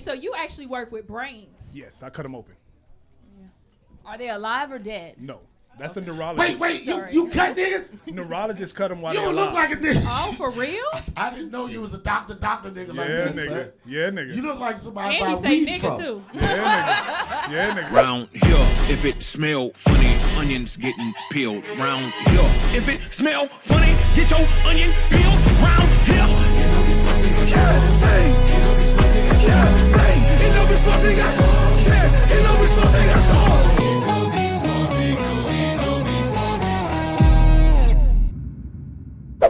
so you actually work with brains. Yes, I cut them open. Yeah. Are they alive or dead? No. That's a neurologist. Wait, you cut niggas? Neurologists cut them while you they're don't alive. look like a nigga. Oh, for real? I didn't know you was a doctor nigga like Yeah, this. nigga. Son. Yeah, nigga. You look like somebody And I he buy say weed nigga from. too. Yeah, nigga. Yeah, nigga. Round here, if it smell funny, onions getting peeled. Round here, if it smell funny, get your onion peeled. Round here. You know this one thing I can't say. You know this one thing I can't say. You know this one thing I can't. You know this one thing I can't. You know this one thing.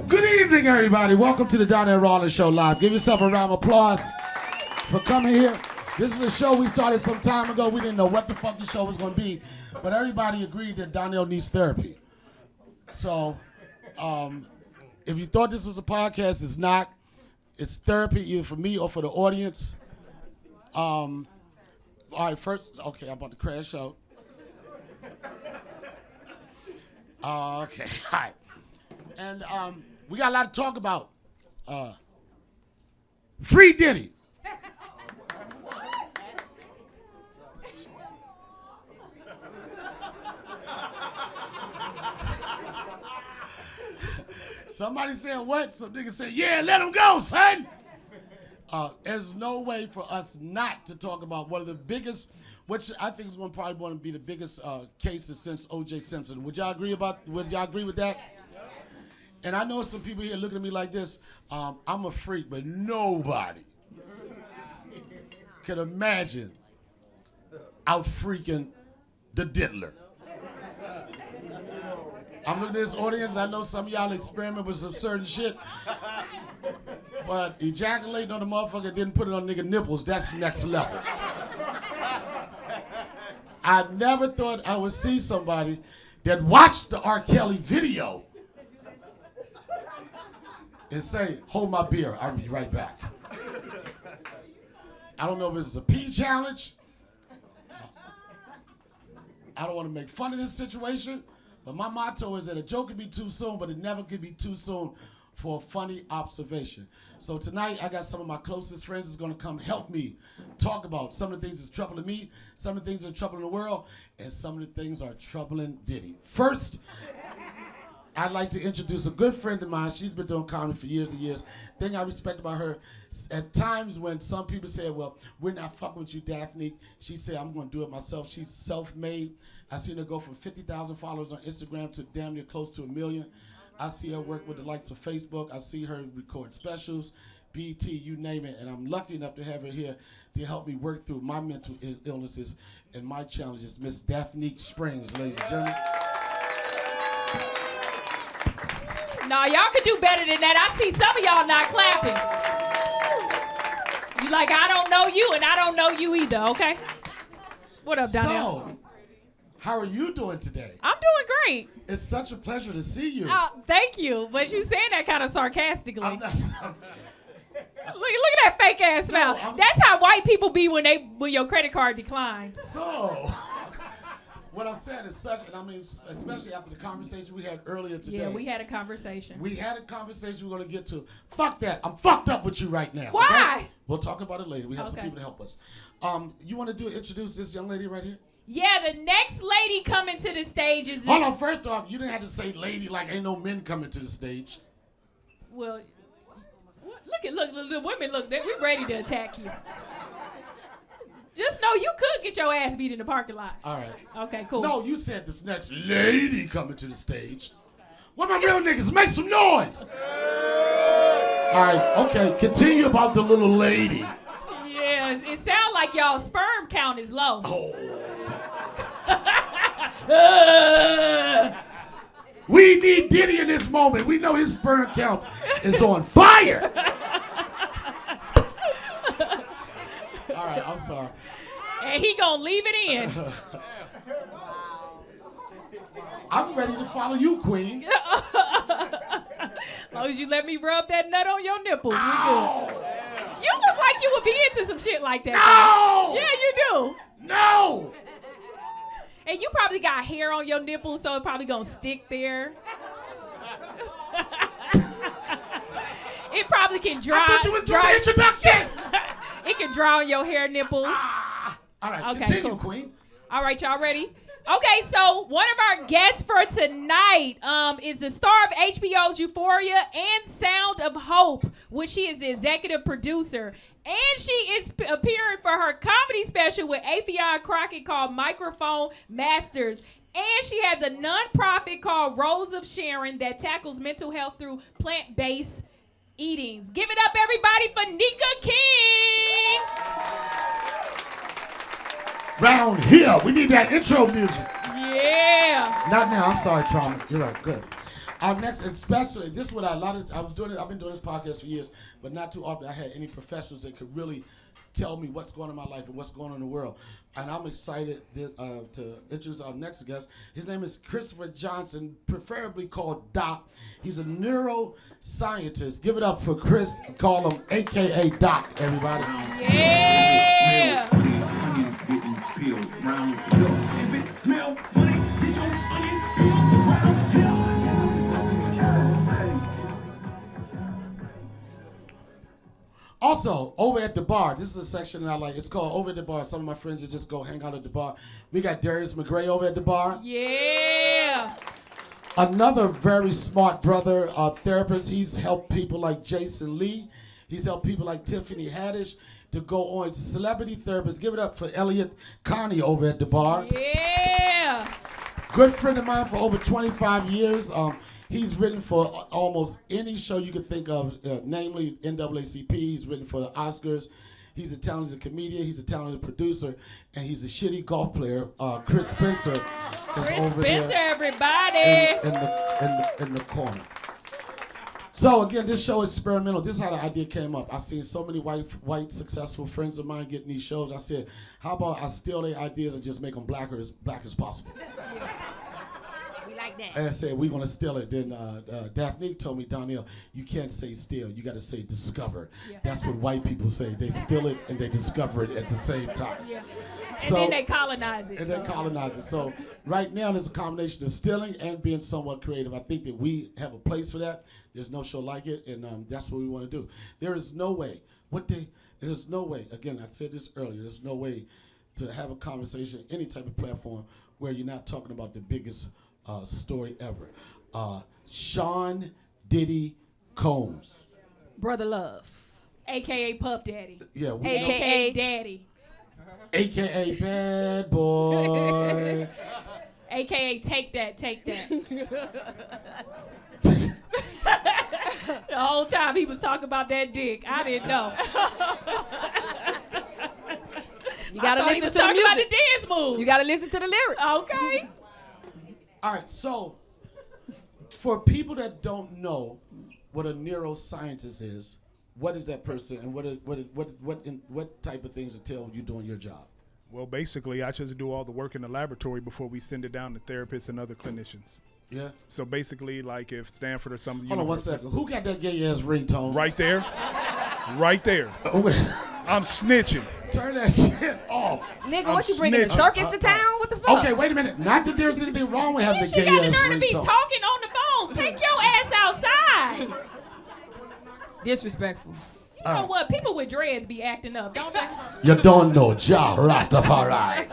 Good evening, everybody. Welcome to the Donnell Rawlings Show Live. Give yourself a round of applause for coming here. This is a show we started some time ago. We didn't know what the fuck the show was going to be, but everybody agreed that Donnell needs therapy. So, if you thought this was a podcast, it's not. It's therapy either for me or for the audience. All right, first, okay, I'm about to crash out. Okay, all right. And we got a lot to talk about. Free Diddy. Somebody said what? Some nigga said, yeah, let him go, son. There's no way for us not to talk about one of the biggest, which I think is probably going to be the biggest cases since O.J. Simpson. Would y'all agree with that? And I know some people here looking at me like this. I'm a freak, but nobody can imagine out freaking the diddler. I'm looking at this audience. I know some of y'all experiment with some certain shit, but ejaculating on the motherfucker that didn't put it on nigga nipples, that's next level. I never thought I would see somebody that watched the R. Kelly video and say, hold my beer, I'll be right back. I don't know if this is a pee challenge. I don't want to make fun of this situation, but my motto is that a joke can be too soon, but it never can be too soon for a funny observation. So tonight, I got some of my closest friends that's gonna come help me talk about some of the things that's troubling me, some of the things that are troubling the world, and some of the things that are troubling Diddy. First, I'd like to introduce a good friend of mine. She's been doing comedy for years and years. Thing I respect about her, at times when some people say, well, we're not fucking with you, Daphne, she said, I'm gonna do it myself. She's self-made. I seen her go from 50,000 followers on Instagram to damn near close to 1 million. I see her work with the likes of Facebook. I see her record specials, BT, you name it. And I'm lucky enough to have her here to help me work through my mental illnesses and my challenges. Miss Daphne Springs, ladies and gentlemen. Nah, y'all could do better than that. I see some of y'all not clapping. You like, I don't know you, and I don't know you either, okay? What up, Donnell? So, how are you doing today? I'm doing great. It's such a pleasure to see you. Oh, thank you. But you saying that kind of sarcastically. I'm not, Look at that fake ass smile. That's how white people be when your credit card declines. So, what I'm saying is such, and I mean, especially after the conversation we had earlier today. Yeah, we had a conversation. We had a conversation we're going to get to. Fuck that. I'm fucked up with you right now. Why? Okay? We'll talk about it later. We have some people to help us. You want to introduce this young lady right here? Yeah, the next lady coming to the stage is this. Hold on, first off, you didn't have to say lady like ain't no men coming to the stage. Well, look, the women look, we're ready to attack you. Just know you could get your ass beat in the parking lot. All right. Okay, cool. No, you said this next lady coming to the stage. What my real niggas? Make some noise. All right, okay, continue about the little lady. Yeah, it sounds like y'all sperm count is low. Oh. We need Diddy in this moment. We know his sperm count is on fire. All right, I'm sorry. And he gonna leave it in. I'm ready to follow you, Queen. As long as you let me rub that nut on your nipples, we good. You look like you would be into some shit like that. No! Though. Yeah, you do. No! And you probably got hair on your nipples, so it probably gonna stick there. It probably can dry. I thought you was doing the introduction. It can draw on your hair nipple. All right, Okay, continue, cool. Queen. All right, y'all ready? Okay, so one of our guests for tonight is the star of HBO's Euphoria and Sound of Hope, which she is the executive producer. And she is appearing for her comedy special with Affion Crockett called Microphone Masters. And she has a nonprofit called Rose of Sharon that tackles mental health through plant-based eatings. Give it up, everybody, for Nika King. Round here, we need that intro music. Yeah. Not now. I'm sorry, Trauma. You're right. Good. Our next, especially this is what I've been doing this podcast for years, but not too often I had any professionals that could really tell me what's going on in my life and what's going on in the world. And I'm excited to introduce our next guest. His name is Christopher Johnson, preferably called Doc. He's a neuroscientist. Give it up for Chris. Call him AKA Doc, everybody. Yeah. Also, over at the bar, this is a section that I like. It's called Over at the Bar. Some of my friends that just go hang out at the bar. We got Darius McGray over at the bar. Yeah. Another very smart brother, therapist. He's helped people like Jason Lee. He's helped people like Tiffany Haddish to go on. He's a celebrity therapist. Give it up for Elliot Connie over at the bar. Yeah. Good friend of mine for over 25 years. He's written for almost any show you could think of, namely NAACP. He's written for the Oscars. He's a talented comedian. He's a talented producer. And he's a shitty golf player. Chris Spencer is Chris over Spencer, there everybody. in the corner. So again, this show is experimental. This is how the idea came up. I seen so many white successful friends of mine getting these shows. I said, how about I steal their ideas and just make them black as possible? Like that. And I said, we're going to steal it. Then Daphne told me, Donnell, you can't say steal. You got to say discover. Yeah. That's what white people say. They steal it and they discover it at the same time. Yeah. And then they colonize it. They colonize it. So right now there's a combination of stealing and being somewhat creative. I think that we have a place for that. There's no show like it, and that's what we want to do. There is no way. There's no way. Again, I said this earlier. There's no way to have a conversation, any type of platform, where you're not talking about the biggest story ever. Sean Diddy Combs. Brother Love. AKA Puff Daddy. Yeah. AKA Daddy. AKA Bad Boy. AKA Take That. The whole time he was talking about that dick. I didn't know. You gotta I thought he listen was to the talking about the music. dance moves. You gotta listen to the lyrics. Okay. All right, so for people that don't know what a neuroscientist is, what is that person, and what type of things entail you doing your job? Well, basically, I just do all the work in the laboratory before we send it down to therapists and other clinicians. Yeah. So basically, like if Stanford or something. Hold on 1 second. Who got that gay ass ringtone? Right there. Right there. Oh, wait. I'm snitching. Turn that shit off. Nigga, I'm what you bringing the snitching. circus to town? What the fuck? Okay, wait a minute. Not that there's anything wrong with having a She gay got the ass nerve to be ringtone. talking on the phone. Take your ass outside. Disrespectful. You know what? People with dreads be acting up, don't they? You don't know Ja Rastafari.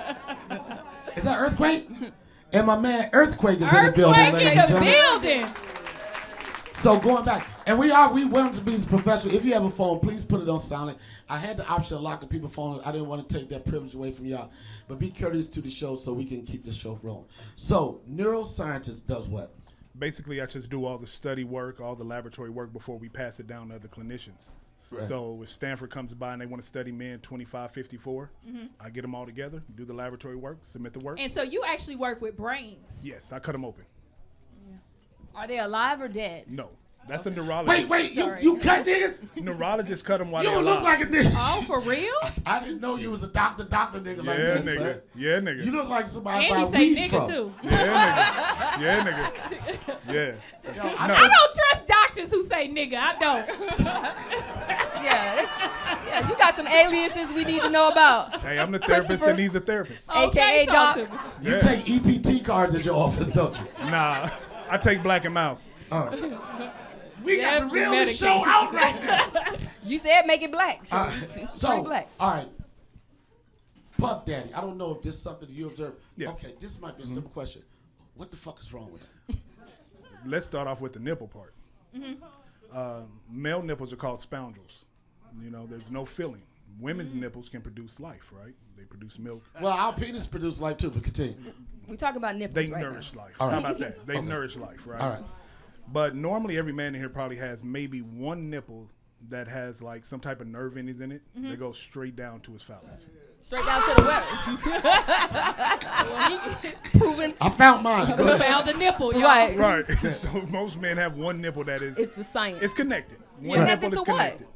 Is that Earthquake? And my man Earthquake is in the building, Earthquake ladies in and the gentlemen. building. So going back, and we want to be professional. If you have a phone, please put it on silent. I had the option of locking people's phones. I didn't want to take that privilege away from y'all. But be courteous to the show so we can keep the show rolling. So, neuroscientist does what? Basically, I just do all the study work, all the laboratory work before we pass it down to other clinicians. Right. So if Stanford comes by and they want to study men 25, 54, I get them all together, do the laboratory work, submit the work. And so you actually work with brains. Yes, I cut them open. Are they alive or dead? No. That's a neurologist. Wait, you cut niggas? Neurologists cut them while You they're don't alive. look like a nigga. Oh, for real? I didn't know you was a doctor nigga like Yeah, that, nigga. son. Yeah, nigga. You look like somebody And I he buy say weed nigga from. too. Yeah, nigga. Yeah, nigga. Yeah. Yo, No. I don't trust doctors who say nigga. I don't. Yeah, you got some aliases we need to know about. Hey, I'm the therapist that needs a therapist. AKA talk Doc. to me. You Yeah. take EPT cards at your office, don't you? Nah, I take Black and Mouse. We got the Definitely realest medicate. show out right now. You said make it black. So it's So, pretty black. all right. Puff Daddy, I don't know if this is something that you observe. Yeah. Okay, this might be a simple question. What the fuck is wrong with it? Let's start off with the nipple part. Male nipples are called spondrels. You know, there's no filling. Women's nipples can produce life, right? They produce milk. Well, our penis produce life too, but continue. We talking about nipples They right nourish now. life. All right. How about that? They nourish life, right? All right. But normally every man in here probably has maybe one nipple that has like some type of nerve endings in it that goes straight down to his phallus. Straight down to the well. Proven. I found mine. Go ahead. Found the nipple, y'all. Right. Right. So most men have one nipple that is It's the science. it's connected. One Connected nipple is to what? connected.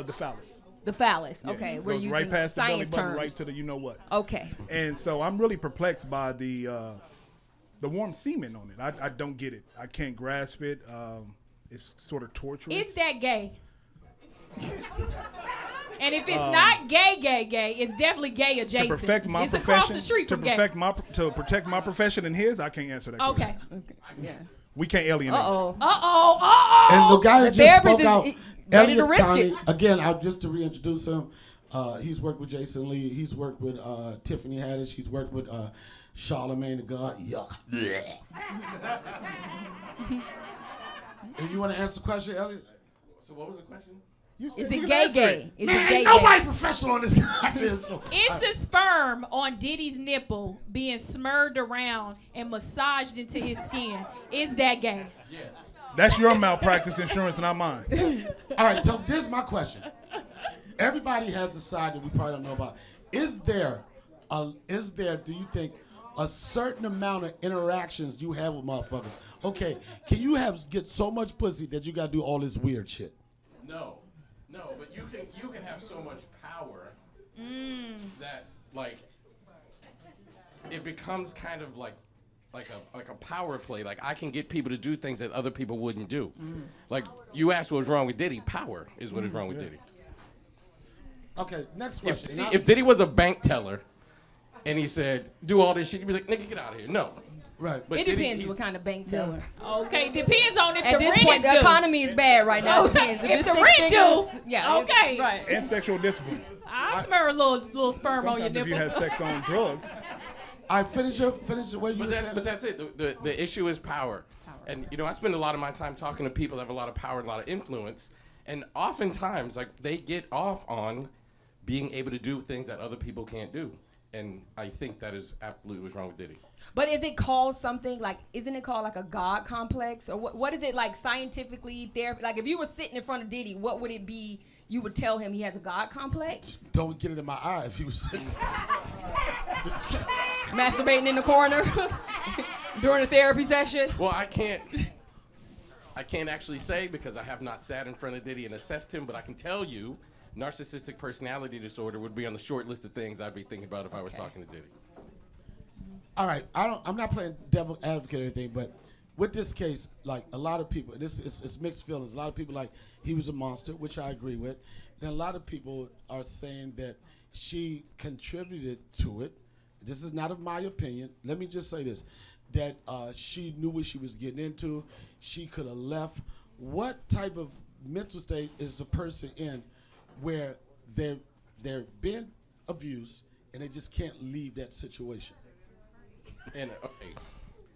The phallus. The phallus. Yeah, Okay, it we're goes using right past the belly science button, terms. right to the you know what. Okay. And so I'm really perplexed by the warm semen on it. I don't get it. I can't grasp it. It's sort of torturous. Is that gay? And if it's not gay, it's definitely gay to adjacent. perfect my it's profession? across the street to from gay. protect my profession and his, I can't answer that question. Okay. Yeah. We can't alienate. Uh-oh. And the guy that The just therapist spoke is out, ready to Elliot risk Connie, it. again, just to reintroduce him, he's worked with Jason Lee. He's worked with Tiffany Haddish. He's worked with Charlamagne the God. Yuck. And you want to answer the question, Elliot? So what was the question? You said Is you it can gay answer gay? it. Is Man, it gay ain't nobody gay? professional on this goddamn show. Is the sperm on Diddy's nipple being smeared around and massaged into his skin? Is that gay? Yes. That's your malpractice insurance, not mine. All right, so this is my question. Everybody has a side that we probably don't know about. Is there, do you think, a certain amount of interactions you have with motherfuckers? Okay, can you get so much pussy that you gotta do all this weird shit? No, but you can have so much power that like it becomes kind of like a power play. Like I can get people to do things that other people wouldn't do. Like you asked what was wrong with Diddy. Power is what is wrong with Diddy. Okay, next question. If Diddy was a bank teller and he said do all this shit, you'd be like, nigga, get out of here. No. Right. But It Diddy, depends he's- what kind of bank teller. Okay, depends on if At the this rent point, is the due. economy is bad right now. It depends. If it's the six rent figures, due, yeah. okay. Right. And sexual discipline. I smell a little sperm on your Sometimes if you nipple. have sex on drugs, All right, finish the way you were saying. But that's it. The issue is power. And you know, I spend a lot of my time talking to people that have a lot of power and a lot of influence. And oftentimes, like they get off on being able to do things that other people can't do. And I think that is absolutely what's wrong with Diddy. But is it called something like? Isn't it called like a God complex, or what is it like scientifically? Like if you were sitting in front of Diddy, what would it be? You would tell him he has a God complex? Don't get it in my eye if he was sitting. Masturbating in the corner during a therapy session? Well, I can't actually say because I have not sat in front of Diddy and assessed him, but I can tell you narcissistic personality disorder would be on the short list of things I'd be thinking about if I was talking to Diddy. All right, I'm not playing devil advocate or anything, but with this case, like a lot of people, it's mixed feelings. A lot of people like he was a monster, which I agree with. Then a lot of people are saying that she contributed to it. This is not of my opinion. Let me just say this, that she knew what she was getting into. She could have left. What type of mental state is the person in where they're being abused and they just can't leave that situation? And okay,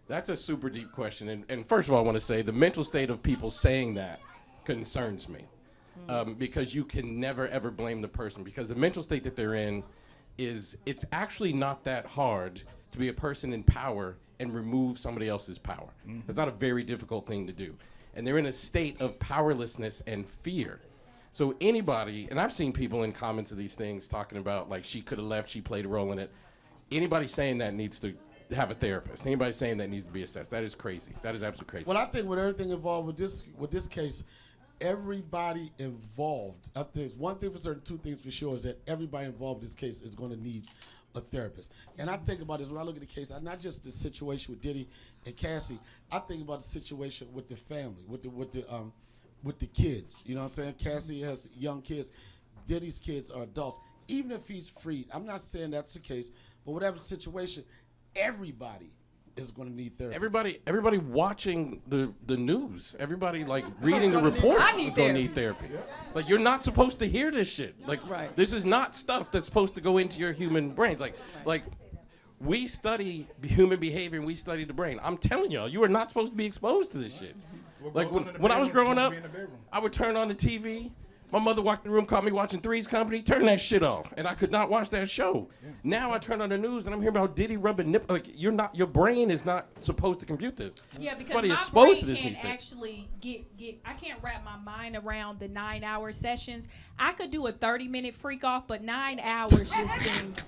that's a super deep question. And first of all, I want to say the mental state of people saying that concerns me. Because you can never, ever blame the person. Because the mental state that they're in it's actually not that hard to be a person in power and remove somebody else's power. It's not a very difficult thing to do. And they're in a state of powerlessness and fear. So anybody, and I've seen people in comments of these things talking about like she could have left, she played a role in it. Anybody saying that needs to have a therapist. Anybody saying that needs to be assessed. That is crazy. That is absolutely crazy. Well, I think with everything involved with this case, everybody involved. There's one thing for certain, two things for sure, is that everybody involved in this case is going to need a therapist. And I think about this when I look at the case, not just the situation with Diddy and Cassie. I think about the situation with the family, with the kids. You know what I'm saying? Cassie has young kids. Diddy's kids are adults. Even if he's freed, I'm not saying that's the case, but whatever situation, everybody is going to need therapy. Everybody watching the news, everybody like reading the reports is going to need therapy. Like you're not supposed to hear this shit. Like this is not stuff that's supposed to go into your human brains. Like we study human behavior and we study the brain. I'm telling y'all, you are not supposed to be exposed to this shit. Like when I was growing up, I would turn on the TV. My mother walked in the room, caught me watching Three's Company, turn that shit off, and I could not watch that show. Yeah. Now I turn on the news and I'm hearing about Diddy rubbing nipple. Like your brain is not supposed to compute this. Yeah, because Everybody my exposed to brain this can't actually get. I can't wrap my mind around the 9-hour sessions. I could do a 30-minute freak off, but 9 hours just seemed.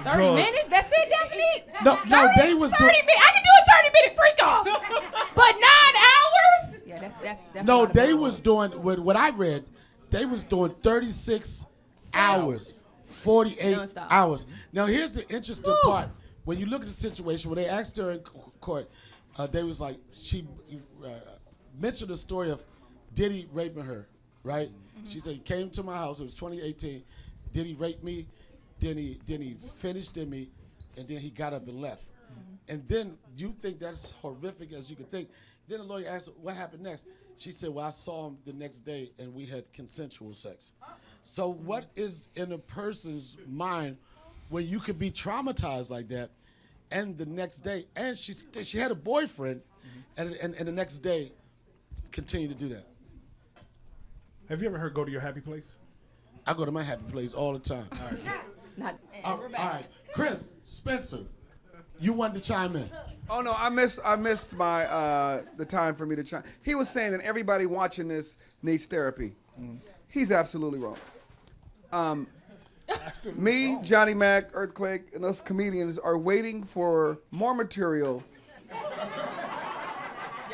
30 minutes? That's it, Daphne? No, they was 30 minutes. I could do a 30-minute freak off, but 9 hours? Yeah, that's. No, they was doing what I read. They was doing 36 hours, 48 Non-stop. hours. Now here's the interesting part. When you look at the situation, when they asked her in court, they was like she mentioned the story of Diddy raping her, right? Mm-hmm. She said he came to my house. It was 2018. Diddy raped me. Then he finished in me, and then he got up and left. Mm-hmm. And then you think that's horrific as you could think. Then the lawyer asked her, what happened next? She said, well, I saw him the next day, and we had consensual sex. So what is in a person's mind when you could be traumatized like that, and the next day, and she had a boyfriend, and the next day continue to do that? Have you ever heard go to your happy place? I go to my happy place all the time. All right. Chris, Spencer, you wanted to chime in. Oh no, I missed my the time for me to chime. He was saying that everybody watching this needs therapy. He's absolutely wrong. Me, Johnny Mac, Earthquake, and us comedians are waiting for more material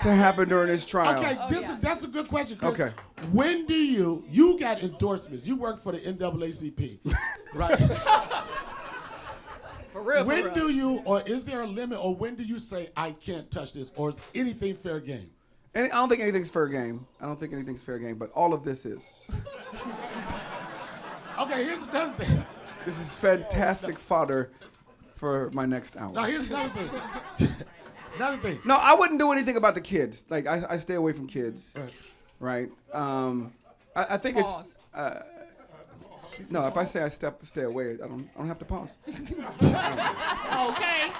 to happen during this trial. Okay, that's a good question, Chris. Okay. When do you got endorsements? You work for the NAACP, right? For real. When do you, or is there a limit, or when do you say, I can't touch this, or is anything fair game? And I don't think anything's fair game. But all of this is. Okay, here's another thing. This is fantastic fodder for my next hour. Now, here's another thing. No, I wouldn't do anything about the kids. Like, I stay away from kids. Right? I think Pause. it's... No, if I say stay away, I don't have to pause. Okay.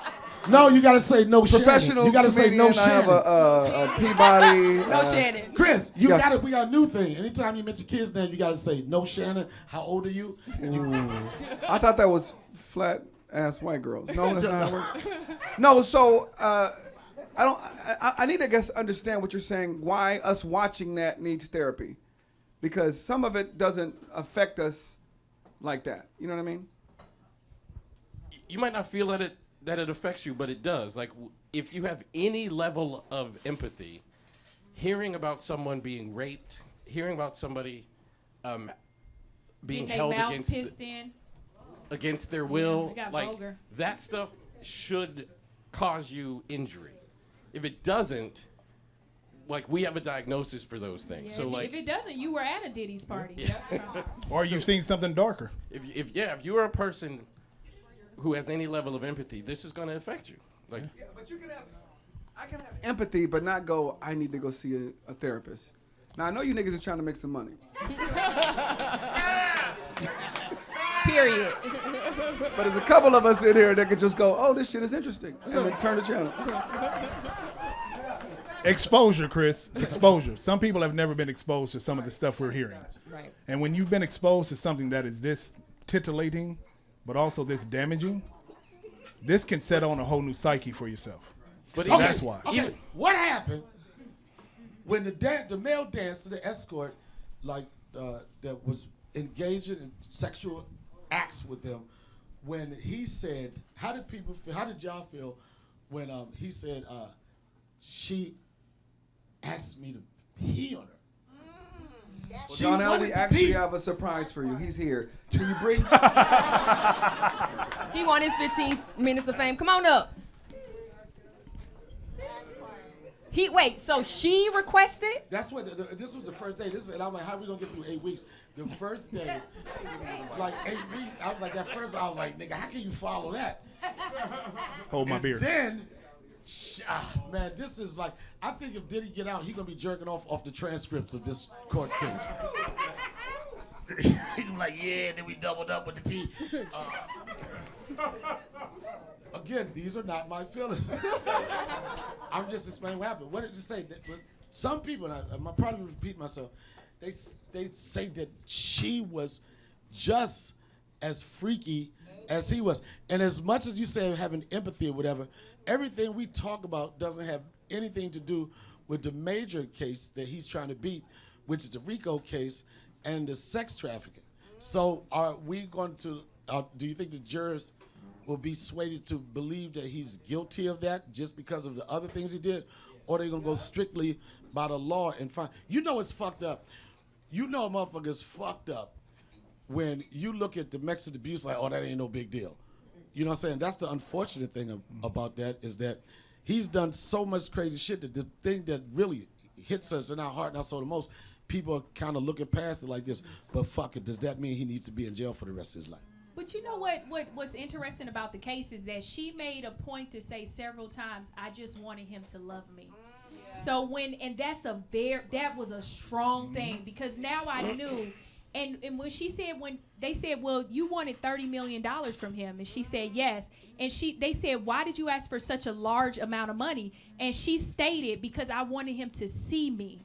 No, you gotta say no Professional Shannon. You gotta say no comedian, I have Shannon. a Peabody. No Shannon. Chris, Yes. we got a new thing. Anytime you mention kids' name, you gotta say no Shannon. How old are you? I thought that was flat ass white girls. No, that's not how it works. No, so I need to guess understand what you're saying. Why us watching that needs therapy? Because some of it doesn't affect us like that. You know what I mean? You might not feel that it affects you, but it does. Like if you have any level of empathy, hearing about someone being raped, hearing about somebody being held against their will, like vulgar. That stuff should cause you injury. If it doesn't, like we have a diagnosis for those things. Yeah, so like if it doesn't, you were at a Diddy's party. Or you've seen something darker. If you are a person who has any level of empathy, this is going to affect you. Like, Yeah, but I can have empathy, but not go, I need to go see a therapist. Now, I know you niggas are trying to make some money. Period. But there's a couple of us in here that could just go, oh, this shit is interesting, and then turn the channel. Exposure, Chris. Exposure. Some people have never been exposed to some of the stuff we're hearing. Right. And when you've been exposed to something that is this titillating, but also this damaging, this can set on a whole new psyche for yourself. but So that's why. Okay, what happened when the male dancer, the escort, like that was engaging in sexual acts with them, when he said, how did people feel? How did y'all feel when he said she asked me to pee on her? Well, Donnell, we actually have a surprise for you. He's here. Can you bring? He won his 15 minutes of fame. Come on up. So she requested? That's what this was the first day. And I'm like, how are we gonna get through 8 weeks? The first day, like 8 weeks, I was like, I was like, nigga, how can you follow that? Hold my beer. Then, man, this is like, I think if Diddy get out, he gonna be jerking off the transcripts of this court case. He was like, yeah, then we doubled up with the P. Again, these are not my feelings. I'm just explaining what happened. What did you say? Some people, and I'm probably repeat myself, they say that she was just as freaky as he was. And as much as you say having empathy or whatever, everything we talk about doesn't have anything to do with the major case that he's trying to beat, which is the RICO case and the sex trafficking. So are we going to, do you think the jurors will be swayed to believe that he's guilty of that just because of the other things he did? Or are they going to go strictly by the law and find? You know it's fucked up. You know a motherfucker's fucked up when you look at domestic abuse like, oh, that ain't no big deal. You know what I'm saying? That's the unfortunate thing about that is that he's done so much crazy shit that the thing that really hits us in our heart and our soul the most, people are kind of looking past it like this, but fuck it, does that mean he needs to be in jail for the rest of his life? But you know what's interesting about the case is that she made a point to say several times, I just wanted him to love me. So that was a strong thing because now I knew, and when they said, well, you wanted $30 million from him, and she said yes, and they said, why did you ask for such a large amount of money? And she stated, because I wanted him to see me.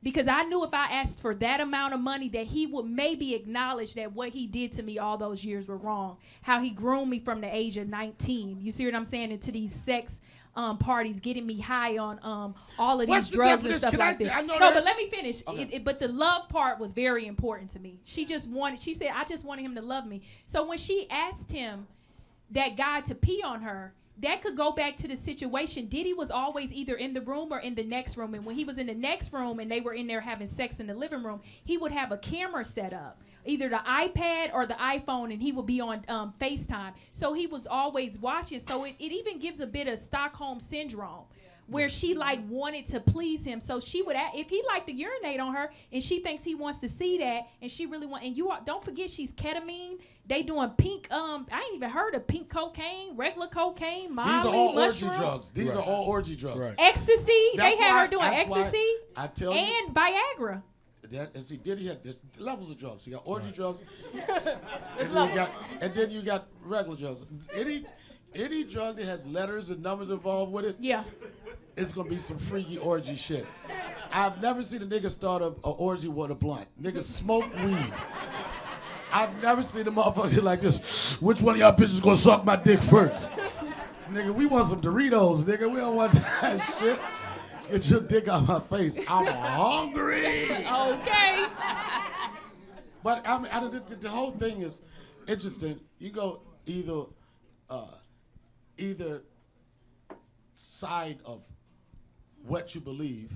Because I knew if I asked for that amount of money that he would maybe acknowledge that what he did to me all those years were wrong. How he groomed me from the age of 19. You see what I'm saying? Into these sex parties, getting me high on all of these drugs and stuff like this. But let me finish. Okay. But the love part was very important to me. She said, I just wanted him to love me. So when she asked him, that guy, to pee on her, that could go back to the situation. Diddy was always either in the room or in the next room. And when he was in the next room and they were in there having sex in the living room, he would have a camera set up, either the iPad or the iPhone, and he would be on FaceTime. So he was always watching. So it even gives a bit of Stockholm syndrome, where she like wanted to please him. So she would, if he liked to urinate on her and she thinks he wants to see that, and she really and don't forget she's ketamine. They doing pink, I ain't even heard of pink cocaine, regular cocaine, Molly, These are all mushrooms. orgy drugs. These are all orgy drugs. Right. Ecstasy, they had her doing ecstasy I tell and Viagra. And see, Diddy had there's levels of drugs. You got orgy drugs, and then you got regular drugs. Any drug that has letters and numbers involved with it, it's gonna be some freaky orgy shit. I've never seen a nigga start a orgy with a blunt. Niggas smoke weed. I've never seen a motherfucker like this. Which one of y'all bitches gonna suck my dick first? Nigga, we want some Doritos, nigga. We don't want that shit. Get your dick out my face. I'm hungry. Okay. But I mean, the whole thing is interesting. You go either side of what you believe,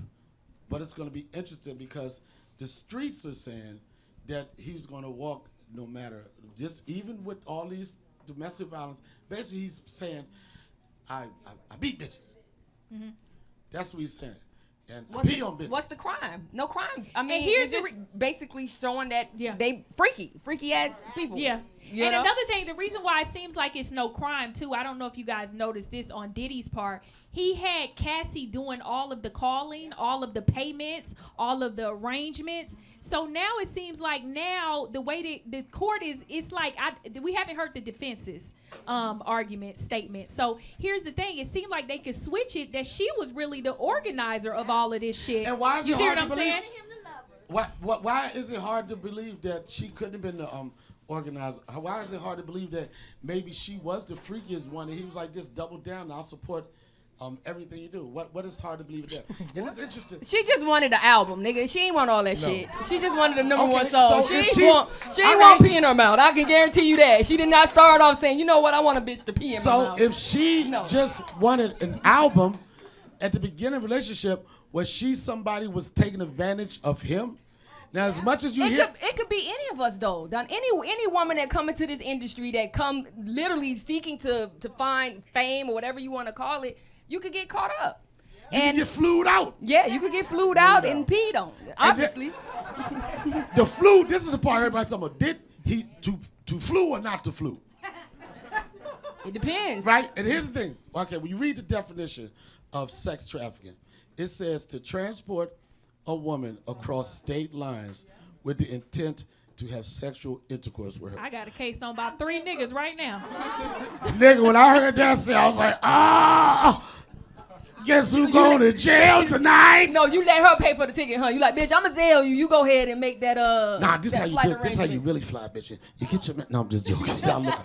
but it's going to be interesting because the streets are saying that he's going to walk no matter, just even with all these domestic violence. Basically, he's saying, I beat bitches. Mm-hmm. That's what he's saying. And I pee on bitches. What's the crime? No crimes. I mean, and here's basically showing that they freaky ass people. Yeah. You know? Another thing, the reason why it seems like it's no crime too, I don't know if you guys noticed this on Diddy's part. He had Cassie doing all of the calling, all of the payments, all of the arrangements. So now it seems like the way the court is, it's like we haven't heard the defense's argument statement. So here's the thing: it seemed like they could switch it that she was really the organizer of all of this shit. And why is you it see hard what I'm to believe? saying? Why is it hard to believe that she couldn't have been the organizer? Why is it hard to believe that maybe she was the freakiest one and he was like, just double down, I'll support everything you do? What is hard to believe that? And it's interesting. She just wanted the album, nigga. She ain't want all that shit. She just wanted the number one So song. She ain't want pee in her mouth. I can guarantee you that. She did not start off saying, you know what, I want a bitch to pee in my mouth. So if she just wanted an album at the beginning of the relationship, was she somebody was taking advantage of him? Now, as much as it could be any of us though. Any woman that come into this industry that come literally seeking to find fame or whatever you want to call it, you could get caught up. You can get flued out. Yeah, you could get flued out and peed on. Obviously. The flu, this is the part everybody talking about. Did he to flu or not to flu? It depends. Right? And here's the thing. Okay, when you read the definition of sex trafficking, it says to transport a woman across state lines with the intent to have sexual intercourse with her. I got a case on about 3 niggas right now. Nigga, when I heard that say, I was like, guess who going to jail tonight? No, you let her pay for the ticket, huh? You like, bitch, I'ma zail you. You go ahead and make that Nah, this that how you flight do it. This how you arrangement. really fly, bitch. You get your man. No, I'm just joking. Y'all looking.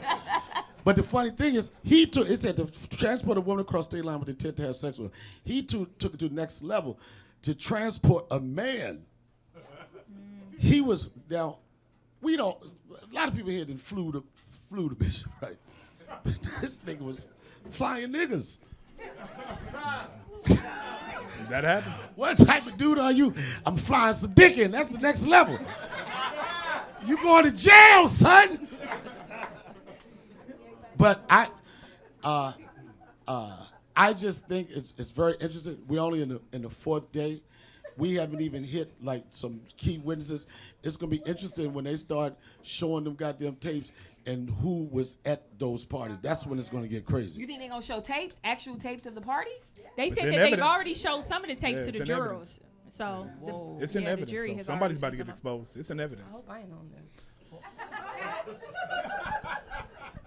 But the funny thing is, it said to transport a woman across state line with the intent to have sex with her. He took it to the next level to transport a man. He was, now, we don't, a lot of people here didn't flew the bitch, right? But this nigga was flying niggas. That happens. What type of dude are you? I'm flying some dick in. That's the next level. You going to jail, son. But I just think it's very interesting. We're only in the 4th day. We haven't even hit like some key witnesses. It's gonna be interesting when they start showing them goddamn tapes and who was at those parties. That's when it's gonna get crazy. You think they're gonna show tapes, actual tapes of the parties? They said in that they've evidence. already showed some of the tapes Yeah, to the it's in jurors. evidence. So It's in the evidence. jury So has somebody's already about to seen get some of exposed. It's in evidence. I hope I ain't on there.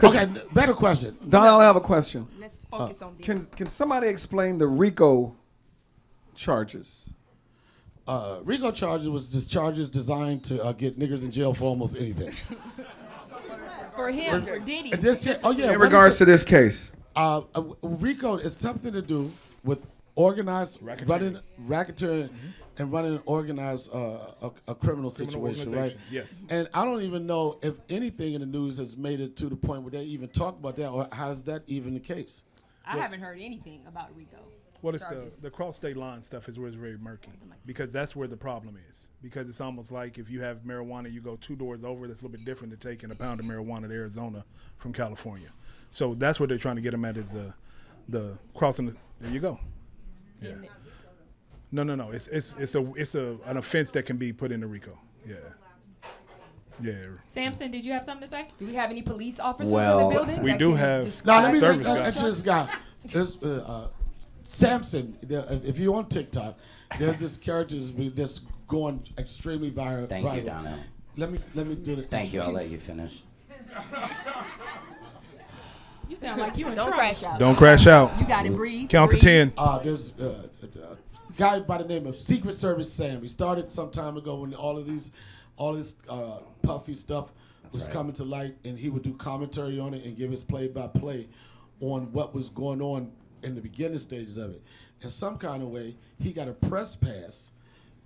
Okay, better question. Donnell, I have a question. Let's focus on this. Can somebody explain the RICO charges? RICO charges was just charges designed to get niggas in jail for almost anything. For him, for Diddy. And this, oh yeah. In regards to this case, RICO is something to do with organized racketeering and running an organized a criminal situation, right? organization, yes. And I don't even know if anything in the news has made it to the point where they even talk about that, or how's that even the case? I haven't heard anything about RICO. Well, it's charges. the cross state line stuff is where it's very murky, because that's where the problem is. Because it's almost like if you have marijuana, you go 2 doors over. That's a little bit different than taking a pound of marijuana to Arizona from California. So that's what they're trying to get them at, is the crossing. There you go. Yeah. No. It's an offense that can be put into RICO. Yeah. Yeah. Samson, did you have something to say? Do we have any police officers Well, in the building? we that do can have- describe- Now let me Service guy. introduce this guy. There's Samson. If you're on TikTok, there's this character that's going extremely viral. Thank you, Donnell. Let me do the. Thank you. I'll let you finish. You sound like you in Don't trouble. crash out. Don't crash out. You got to breathe. Count to breathe. 10. There's a guy by the name of Secret Service Sam. He started some time ago when all this puffy stuff was right. coming to light, and he would do commentary on it and give his play-by-play on what was going on in the beginning stages of it. In some kind of way, he got a press pass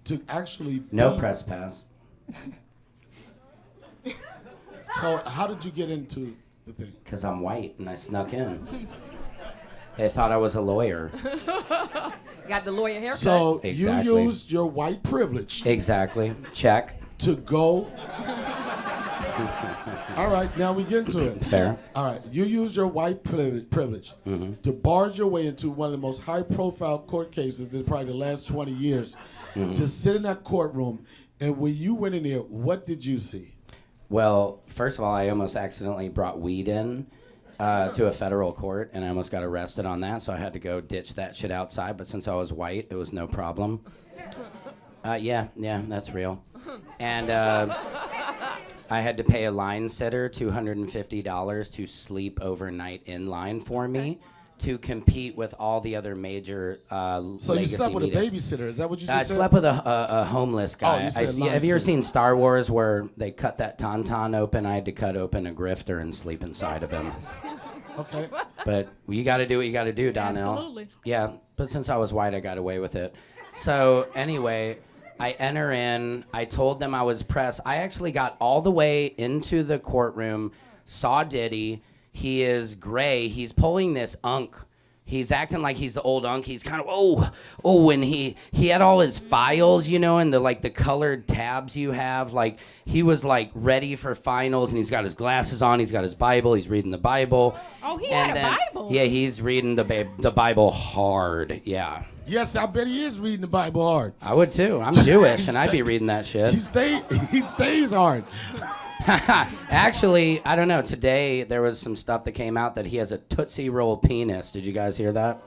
to actually No press pass. So how did you get into the thing? Because I'm white and I snuck in. They thought I was a lawyer. Got the lawyer haircut. So Exactly. you used your white privilege Exactly. Check. to go. All right, now we get into it. Fair. All right, you used your white privilege to barge your way into one of the most high-profile court cases in probably the last 20 years, to sit in that courtroom, and when you went in there, what did you see? Well, first of all, I almost accidentally brought weed in to a federal court, and I almost got arrested on that, so I had to go ditch that shit outside. But since I was white, it was no problem. Yeah, that's real. And I had to pay a line sitter $250 to sleep overnight in line for me to compete with all the other major So you legacy slept with a media. babysitter, is that what you I just said? slept with a homeless guy. you said line Have you ever sitter. seen Star Wars where they cut that tauntaun open? I had to cut open a grifter and sleep inside of him. Okay. But you got to do what you got to do, Donnell. Absolutely. Yeah, but since I was white, I got away with it. So anyway, I enter in. I told them I was pressed. I actually got all the way into the courtroom, saw Diddy. He is gray. He's pulling this unk. He's acting like he's the old unk. He's kind of and he had all his files, and the colored tabs you have. Like he was like ready for finals, and he's got his glasses on. He's got his Bible. He's reading the Bible. Oh, he And had a then- Bible. Yeah, he's reading the Bible hard. Yeah. Yes, I bet he is reading the Bible hard. I would too. I'm Jewish, and I'd be reading that shit. He stays hard. Actually, I don't know. Today there was some stuff that came out that he has a Tootsie Roll penis. Did you guys hear that?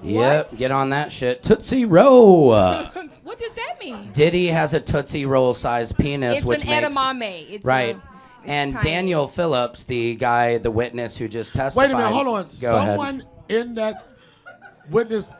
Yep, get on that shit. Tootsie Roll. What does that mean? Diddy has a Tootsie Roll sized penis, It's which an makes edamame. It's right. it's And tiny. Daniel Phillips, the guy, the witness who just testified. Wait a minute, hold on. Go ahead. Someone in that witness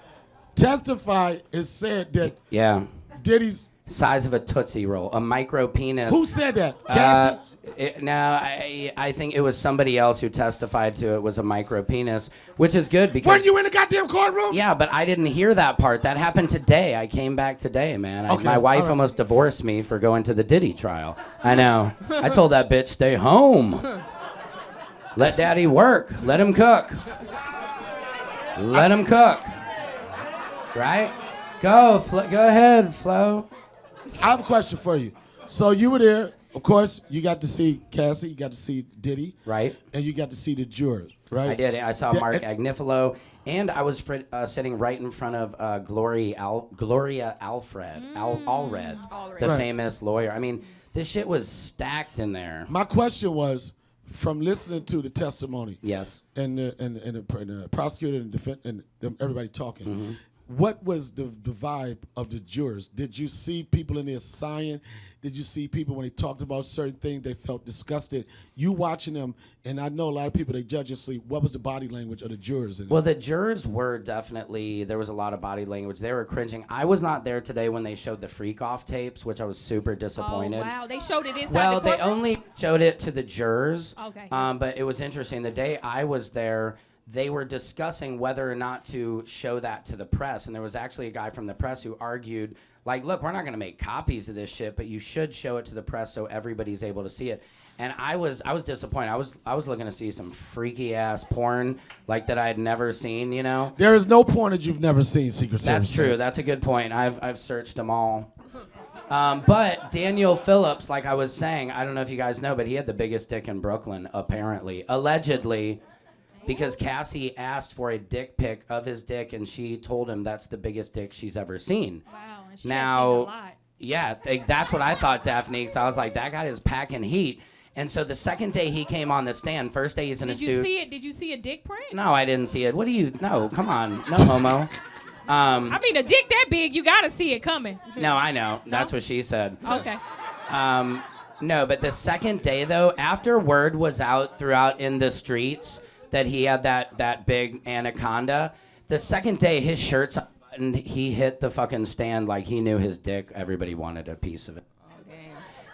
testified and said that Yeah. Diddy's. Size of a Tootsie Roll, a micro penis. Who said that? Cassie? I think it was somebody else who testified to it was a micro penis, which is good because. Weren't you in the goddamn courtroom? Yeah, but I didn't hear that part. That happened today. I came back today, man. Okay, My wife all right. almost divorced me for going to the Diddy trial. I know. I told that bitch, stay home. Let daddy work. Let him cook. Let him cook. Right? Go ahead, Flo. I have a question for you. So you were there. Of course, you got to see Cassie. You got to see Diddy. Right. And you got to see the jurors, right? I did. I saw Mark Agnifilo, and I was sitting right in front of Gloria Allred, the Right. famous lawyer. I mean, this shit was stacked in there. My question was, from listening to the testimony, Yes. and the prosecutor and defense and everybody talking, Mm-hmm. what was the vibe of the jurors? Did you see people in there sighing? Did you see people when they talked about certain things they felt disgusted? You watching them, and I know a lot of people they judge and sleep. What was the body language of the jurors? In Well, the jurors were definitely, there was a lot of body language. They were cringing. I was not there today when they showed the freak off tapes, which I was super disappointed. Oh, wow. They showed it inside Well, the they courtroom? only showed it to the jurors. Okay. But it was interesting. The day I was there, they were discussing whether or not to show that to the press. And there was actually a guy from the press who argued, like, look, we're not going to make copies of this shit, but you should show it to the press so everybody's able to see it. And I was disappointed. I was looking to see some freaky ass porn like that I had never seen, you know? there is no porn that you've never seen, Secret Service. That's true. That's a good point. I've searched them all. But Daniel Phillips, like I was saying, I don't know if you guys know, but he had the biggest dick in Brooklyn, apparently. Allegedly, because Cassie asked for a dick pic of his dick, and she told him that's the biggest dick she's ever seen. Wow. And she has Now, seen a lot. yeah, that's what I thought, Daphne. So I was like, that guy is packing heat. And so the second day he came on the stand, first day he's in a Did suit. you see it? Did you see a dick print? No, I didn't see it. What do you? No, come on, no homo. I mean, a dick that big, you gotta see it coming. No, I know. That's what she said. Okay. No, but the second day though, after word was out throughout in the streets that he had that big anaconda, the second day his shirt's unbuttoned, he hit the fucking stand like he knew his dick. Everybody wanted a piece of it.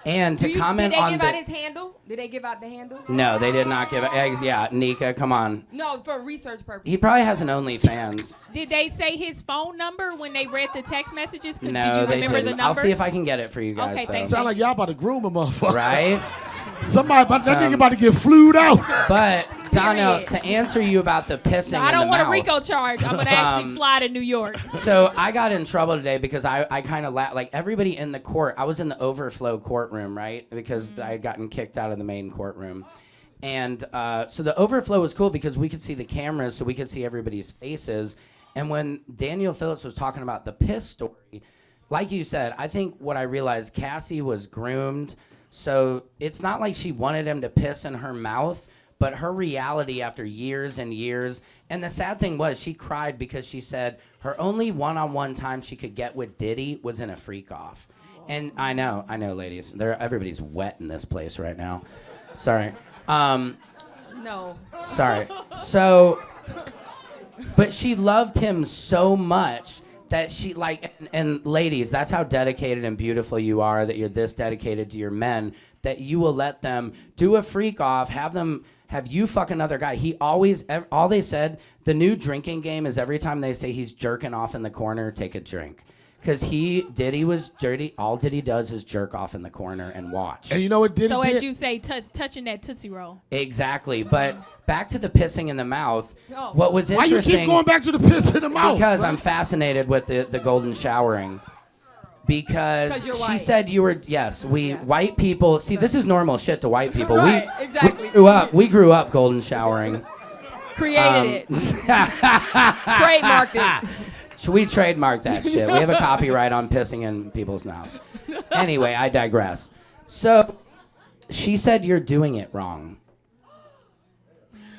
And to comment on Did they give out his handle? Did they give out the handle? No, they did not give it. Yeah, Nika, come on. No, for research purposes. He probably has an OnlyFans. Did they say his phone number when they read the text messages? No, Did you they remember didn't. the I'll numbers? see if I can get it for you guys. Okay, though. thanks. Sound like y'all about to groom a motherfucker. Right? That nigga about to get flued out. But Donnell, Period. to answer you about the pissing No, I in don't the want mouth. a RICO charge. I'm gonna actually fly to New York. So I got in trouble today because I kind of like everybody in the court. I was in the overflow courtroom, right? Because I had gotten kicked out of the main courtroom. And so the overflow was cool because we could see the cameras, so we could see everybody's faces. And when Daniel Phillips was talking about the piss story, like you said, I think what I realized, Cassie was groomed. So it's not like she wanted him to piss in her mouth, but her reality after years and years. And the sad thing was she cried because she said her only one-on-one time she could get with Diddy was in a freak off. And I know, ladies. Everybody's wet in this place right now. Sorry. No. Sorry. So, but she loved him so much that she and ladies, that's how dedicated and beautiful you are, that you're this dedicated to your men, that you will let them do a freak off, have you fuck another guy. All they said, the new drinking game is every time they say he's jerking off in the corner, take a drink. Because Diddy was dirty. All Diddy does is jerk off in the corner and watch. And you know what Diddy So did? as you say, touching that Tootsie Roll. Exactly. But back to the pissing in the mouth. Oh. What was Why you interesting... keep going back to the piss in the mouth? Because son? I'm fascinated with the golden showering. Because 'Cause you're she white. said you were, white people, see, this is normal shit to white people. Right, exactly. We grew up golden showering. Created it. Trademarked it. Should we trademark that shit? We have a copyright on pissing in people's mouths. Anyway, I digress. So, she said you're doing it wrong.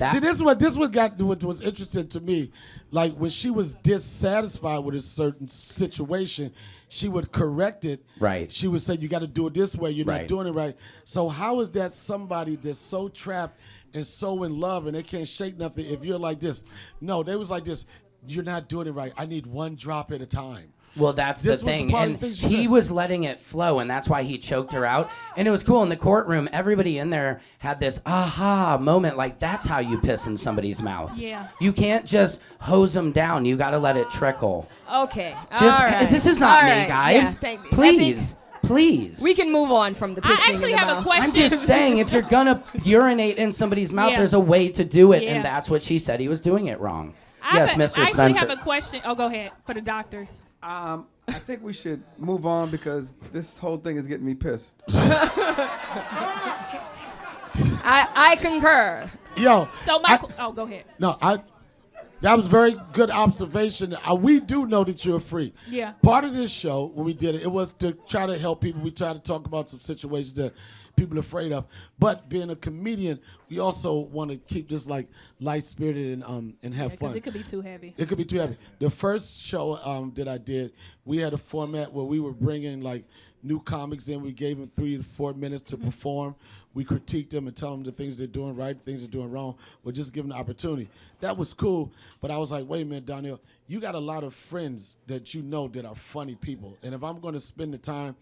See, this is what was interesting to me. Like when she was dissatisfied with a certain situation, she would correct it. Right. She would say, "You got to do it this way. You're Right. not doing it right." So how is that somebody that's so trapped and so in love and they can't shake nothing if you're like this? No, they was like this. You're not doing it right. I need one drop at a time. Well, that's This the was thing. part of And the thing she he said. was letting it flow, and that's why he choked her out. And it was cool in the courtroom. Everybody in there had this aha moment, like that's how you piss in somebody's mouth. Yeah. You can't just hose them down. You got to let it trickle. Okay. Just all right. this is not All me, right. guys. Yeah, thank you. I Please, please. We can move on from the pissing. I actually in the have a mouth. question. I'm just saying, if you're gonna urinate in somebody's mouth, Yeah. there's a way to do it, Yeah. and that's what she said. He was doing it wrong. I Yes, Mr. actually Spencer. have a question. Oh, go ahead for the doctors. I think we should move on because this whole thing is getting me pissed. I concur. Yo. So go ahead. No, that was very good observation. We do know that you're a freak. Yeah. Part of this show, when we did it, it was to try to help people. We try to talk about some situations that people are afraid of. But being a comedian, we also want to keep this like light-spirited and have Because fun. it could be too heavy. It could be too heavy. The first show that I did, we had a format where we were bringing like new comics in. We gave them 3 to 4 minutes to perform. We critiqued them and tell them the things they're doing right, things they're doing wrong, or just give them the opportunity. That was cool, but I was like, wait a minute, Donnell, you got a lot of friends that you know that are funny people. And if I'm going to spend the time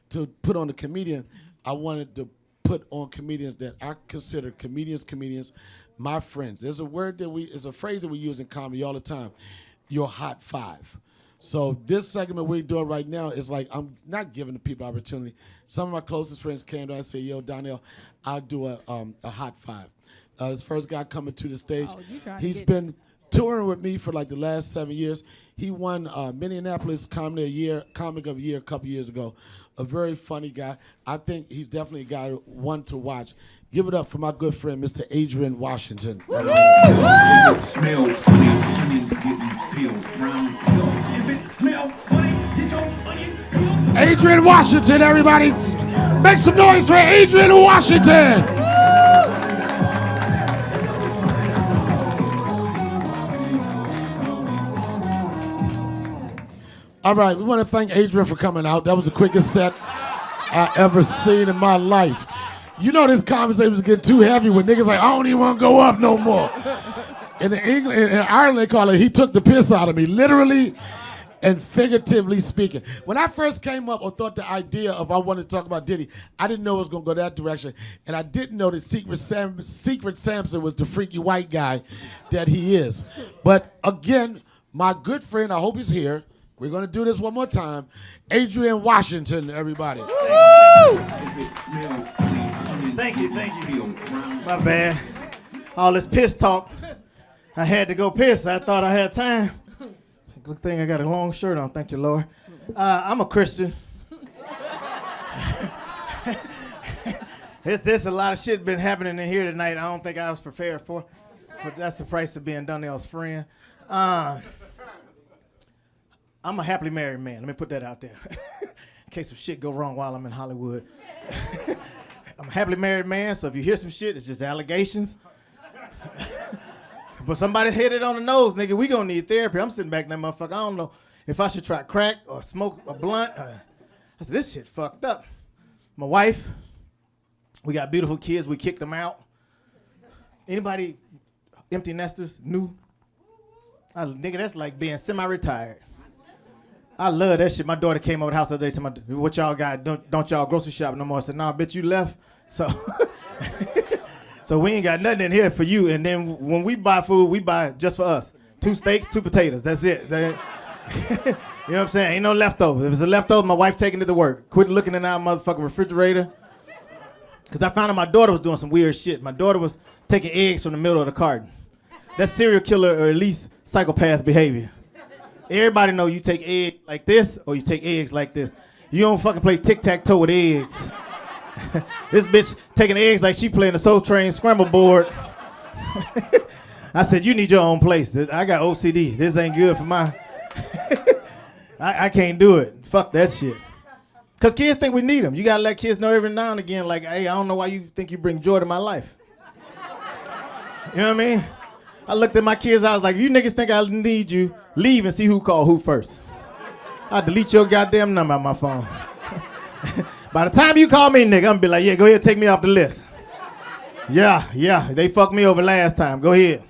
to put on a comedian, I wanted to put on comedians that I consider comedians, my friends. There's a phrase that we use in comedy all the time, your hot five. So this segment we're doing right now is like, I'm not giving the people opportunity. Some of my closest friends came to us and said, yo, Donnell, I'll do a hot five. This first guy coming to the stage, he's been touring with me for like the last 7 years. He won Minneapolis Comic of the Year a couple years ago. A very funny guy. I think he's definitely a guy one to watch. Give it up for my good friend, Mr. Adrian Washington. Smell funny, onions getting peeled round hill. If it smell funny, get your onion peeled. Adrian Washington, everybody. Make some noise for Adrian Washington. All right, we want to thank Adrian for coming out. That was the quickest set I ever seen in my life. You know this conversation was getting too heavy when niggas like, I don't even want to go up no more. In Ireland, they call it, he took the piss out of me, literally and figuratively speaking. When I first came up or thought the idea of I wanted to talk about Diddy, I didn't know it was going to go that direction. And I didn't know that Secret Samson was the freaky white guy that he is. But again, my good friend, I hope he's here. We're going to do this one more time. Adrian Washington, everybody. Thank you. My bad. All this piss talk. I had to go piss. I thought I had time. Good thing I got a long shirt on. Thank you, Lord. I'm a Christian. There's a lot of shit been happening in here tonight I don't think I was prepared for. But that's the price of being Donnell's friend. I'm a happily married man. Let me put that out there. In case some shit go wrong while I'm in Hollywood. I'm a happily married man, so if you hear some shit, it's just allegations. But somebody hit it on the nose, nigga. We gonna need therapy. I'm sitting back in that motherfucker. I don't know if I should try crack or smoke a blunt. I said, this shit fucked up. My wife, we got beautiful kids. We kicked them out. Anybody empty nesters, new? Nigga, that's like being semi-retired. I love that shit. My daughter came over the house the other day to my, what y'all got? Don't y'all grocery shop no more? I said, nah, bitch, you left. So, so we ain't got nothing in here for you. And then when we buy food, we buy just for us. 2 steaks, 2 potatoes. That's it. You know what I'm saying? Ain't no leftover. If it's a leftover, my wife taking it to work. Quit looking in our motherfucking refrigerator. Because I found out my daughter was doing some weird shit. My daughter was taking eggs from the middle of the carton. That's serial killer or at least psychopath behavior. Everybody know you take eggs like this or you take eggs like this. You don't fucking play tic-tac-toe with eggs. This bitch taking eggs like she playing the Soul Train scramble board. I said, you need your own place. I got OCD. This ain't good for my... I can't do it. Fuck that shit. Because kids think we need them. You got to let kids know every now and again, like, hey, I don't know why you think you bring joy to my life. You know what I mean? I looked at my kids, I was like, you niggas think I need you, leave and see who called who first. I'll delete your goddamn number on my phone. By the time you call me nigga, I'm gonna be like, yeah, go ahead, take me off the list. Yeah, they fucked me over last time, go ahead.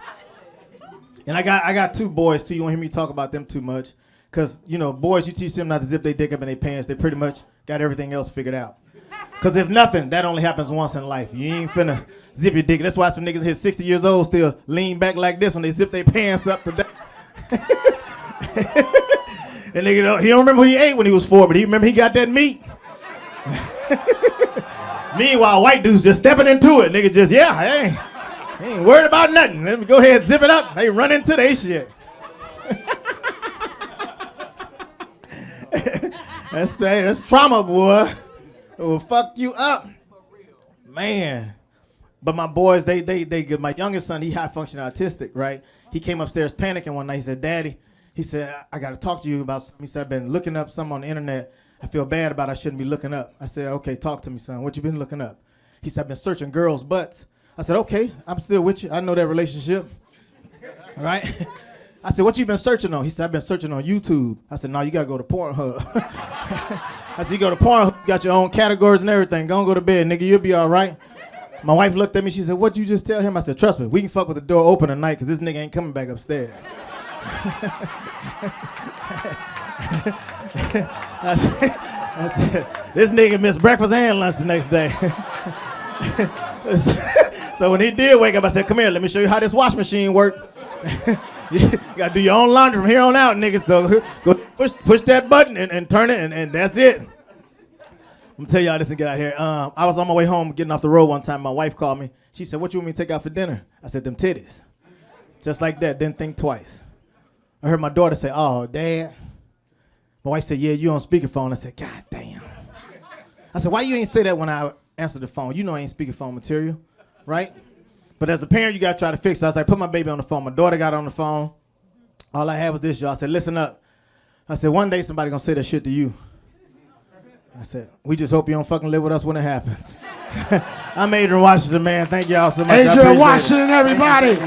And I got 2 boys too, you won't hear me talk about them too much. Cause, you know, boys, you teach them not to zip their dick up in their pants, they pretty much got everything else figured out. Cause if nothing, that only happens once in life. You ain't finna zip your dick. That's why some niggas hit 60 years old still lean back like this when they zip their pants up to that. And nigga, he don't remember what he ate when he was 4, but he remember he got that meat. Meanwhile, white dudes just stepping into it. Nigga just, yeah, he ain't worried about nothing. Let me go ahead and zip it up. They run into their shit. That's trauma, boy. It will fuck you up. Man. But my boys, my youngest son, he high functioning autistic, right? He came upstairs panicking one night. He said, Daddy, he said, I got to talk to you about something. He said, I've been looking up something on the internet. I feel bad about it. I shouldn't be looking up. I said, okay, talk to me, son. What you been looking up? He said, I've been searching girls' butts. I said, okay, I'm still with you. I know that relationship. All right? I said, what you been searching on? He said, I've been searching on YouTube. I said, no, you got to go to Pornhub. I said, you go to Pornhub, you got your own categories and everything. Go to bed, nigga. You'll be all right. My wife looked at me. She said, what'd you just tell him? I said, trust me, we can fuck with the door open tonight because this nigga ain't coming back upstairs. I said, this nigga missed breakfast and lunch the next day. So when he did wake up, I said, come here, let me show you how this wash machine works. You gotta do your own laundry from here on out, nigga. So go push that button and turn it, and that's it. I'm gonna tell y'all this and get out here. I was on my way home getting off the road one time. My wife called me. She said, what you want me to take out for dinner? I said, them titties. Just like that, didn't think twice. I heard my daughter say, oh, Dad. My wife said, yeah, you on speakerphone. I said, God damn. I said, why you ain't say that when I answered the phone? You know I ain't speakerphone material, right? But as a parent, you got to try to fix it. I was like, put my baby on the phone. My daughter got on the phone. All I had was this, y'all. I said, listen up. I said, one day somebody going to say that shit to you. I said, we just hope you don't fucking live with us when it happens. I'm Adrian Washington, man. Thank y'all so much. Adrian Washington, everybody.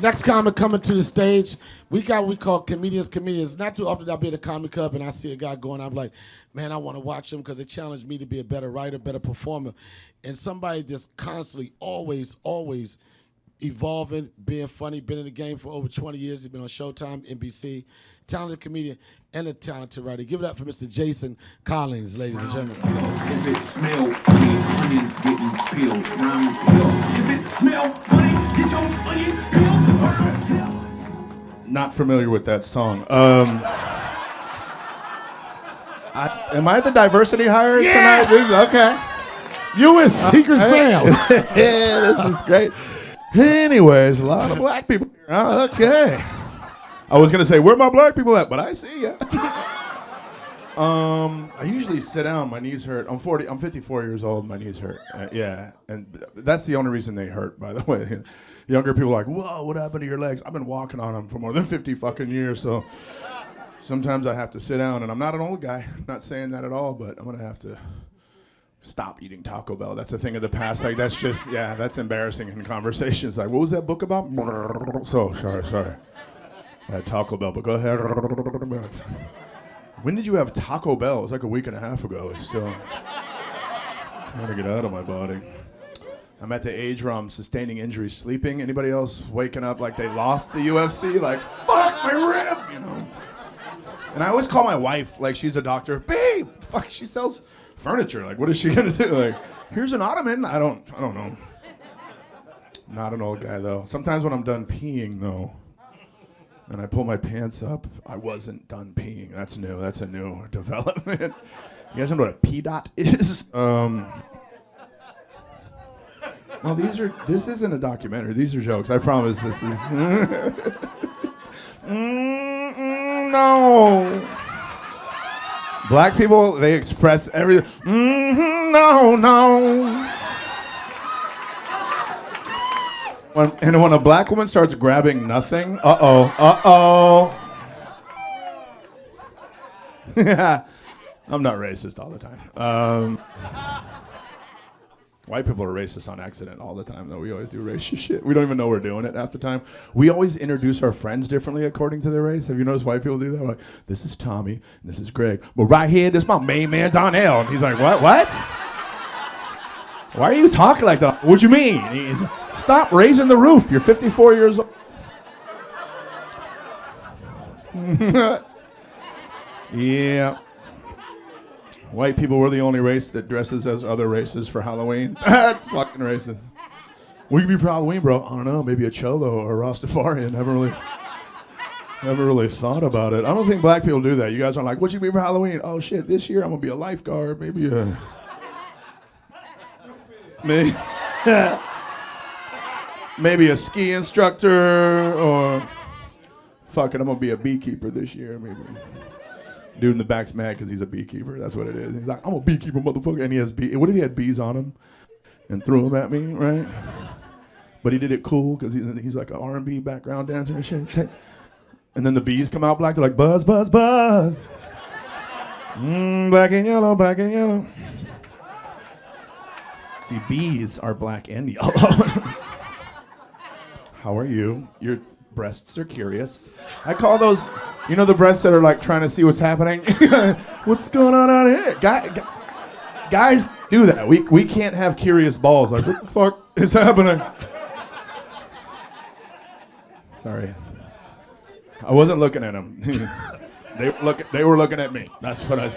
Next comic coming to the stage. We got what we call comedians. Not too often I'll be at a comic club and I see a guy going, I'm like, man, I want to watch him because they challenged me to be a better writer, better performer. And somebody just constantly, always evolving, being funny, been in the game for over 20 years. He's been on Showtime, NBC, talented comedian and a talented writer. Give it up for Mr. Jason Collins, ladies and gentlemen. If it smell funny, onions getting peeled round here. If it smell funny, get your onion peeled around here. Not familiar with that song. Am I the diversity hire tonight? Okay. You and Secret Sam. Yeah, this is great. Anyways, a lot of black people. Oh, okay. I was gonna say, where my black people at? But I see ya. I usually sit down. My knees hurt. I'm 54 years old. My knees hurt. Yeah, and that's the only reason they hurt. By the way, younger people are like, whoa, what happened to your legs? I've been walking on them for more than 50 fucking years. So sometimes I have to sit down, and I'm not an old guy. Not saying that at all, but I'm gonna have to stop eating Taco Bell. That's a thing of the past. Like that's just, yeah, that's embarrassing in conversations. Like, what was that book about? So sorry. Taco Bell, but go ahead. When did you have Taco Bell? It was like a week and a half ago. So trying to get out of my body. I'm at the age where I'm sustaining injuries, sleeping. Anybody else waking up like they lost the UFC? Like, fuck my rib, you know? And I always call my wife, like she's a doctor. Babe, fuck, she sells furniture. Like, what is she gonna do? Like, here's an ottoman. I don't know. Not an old guy though. Sometimes when I'm done peeing though, and I pull my pants up, I wasn't done peeing. That's new. That's a new development. You guys know what a P dot is? Well, this isn't a documentary. These are jokes. I promise this is. No. Black people, they express everything. No. when a black woman starts grabbing nothing, uh-oh. I'm not racist all the time. White people are racist on accident all the time, though. We always do racist shit. We don't even know we're doing it half the time. We always introduce our friends differently according to their race. Have you noticed white people do that? We're like, this is Tommy, and this is Greg. But right here, this is my main man, Donnell. And he's like, what? Why are you talking like that? What you mean? He's, stop raising the roof. You're 54 years old. Yeah. White people were the only race that dresses as other races for Halloween. That's fucking racist. What can you be for Halloween, bro? I don't know. Maybe a Cholo or a Rastafarian. Never really thought about it. I don't think black people do that. You guys are like, what you be for Halloween? Oh shit, this year I'm gonna be a lifeguard. Maybe a ski instructor, or fuck it, I'm gonna be a beekeeper this year. Maybe. Dude in the back's mad because he's a beekeeper. That's what it is. He's like, I'm a beekeeper, motherfucker. And he has bees. What if he had bees on him and threw them at me, right? But he did it cool because he's like an R&B background dancer and shit. And then the bees come out black. They're like, buzz, buzz, buzz. Black and yellow, black and yellow. See, bees are black and yellow. How are you? Your breasts are curious. I call those... You know the breasts that are like trying to see what's happening? What's going on out here? Guys do that. We can't have curious balls. Like, what the fuck is happening? Sorry. I wasn't looking at them. They were looking at me. That's what I've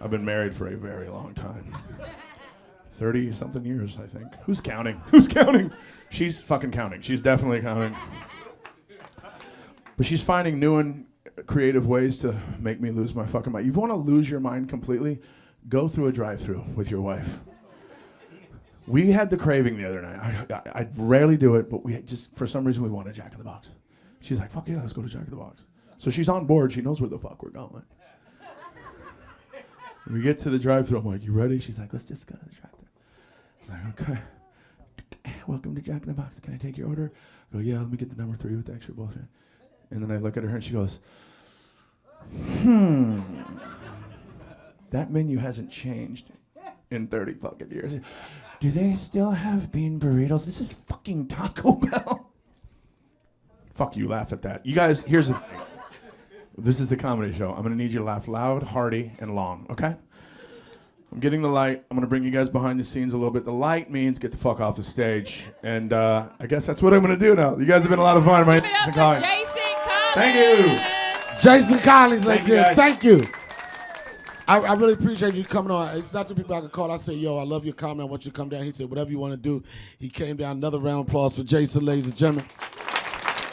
been married for a very long time. 30-something years, I think. Who's counting? She's fucking counting. She's definitely counting. But she's finding new and creative ways to make me lose my fucking mind. You want to lose your mind completely? Go through a drive-thru with your wife. We had the craving the other night. I rarely do it, but we just, for some reason, we wanted Jack in the Box. She's like, fuck yeah, let's go to Jack in the Box. So she's on board. She knows where the fuck we're going. We get to the drive-thru. I'm like, you ready? She's like, let's just go to the drive-thru. I'm like, okay. Welcome to Jack in the Box. Can I take your order? I go, yeah, let me get the number 3 with the extra bullshit. And then I look at her and she goes, that menu hasn't changed in 30 fucking years. Do they still have bean burritos? This is fucking Taco Bell. Fuck you, laugh at that. You guys, here's the thing. This is a comedy show. I'm gonna need you to laugh loud, hearty, and long, okay? I'm getting the light. I'm gonna bring you guys behind the scenes a little bit. The light means get the fuck off the stage. And I guess that's what I'm gonna do now. You guys have been a lot of fun, right? Jason Collins. Thank you. Jason Collins, ladies and gentlemen. Thank you. I really appreciate you coming on. It's not too people I can call. I say, yo, I love your comment. I want you to come down. He said, whatever you want to do. He came down. Another round of applause for Jason, ladies and gentlemen.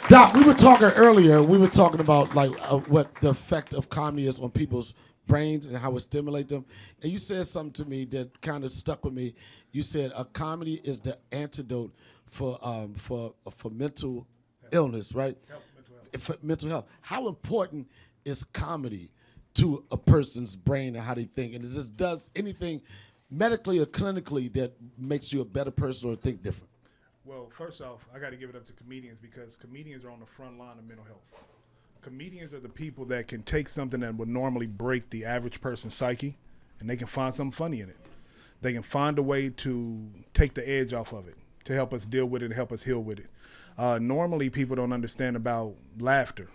Doc, we were talking earlier. We were talking about like what the effect of comedy is on people's brains and how it stimulates them. And you said something to me that kind of stuck with me. You said a comedy is the antidote for mental illness, right? For mental health. How important is comedy to a person's brain and how they think? And does anything medically or clinically that makes you a better person or think different? Well, first off, I got to give it up to comedians because comedians are on the front line of mental health. Comedians are the people that can take something that would normally break the average person's psyche and they can find something funny in it. They can find a way to take the edge off of it, to help us deal with it and help us heal with it. Normally, people don't understand about laughter.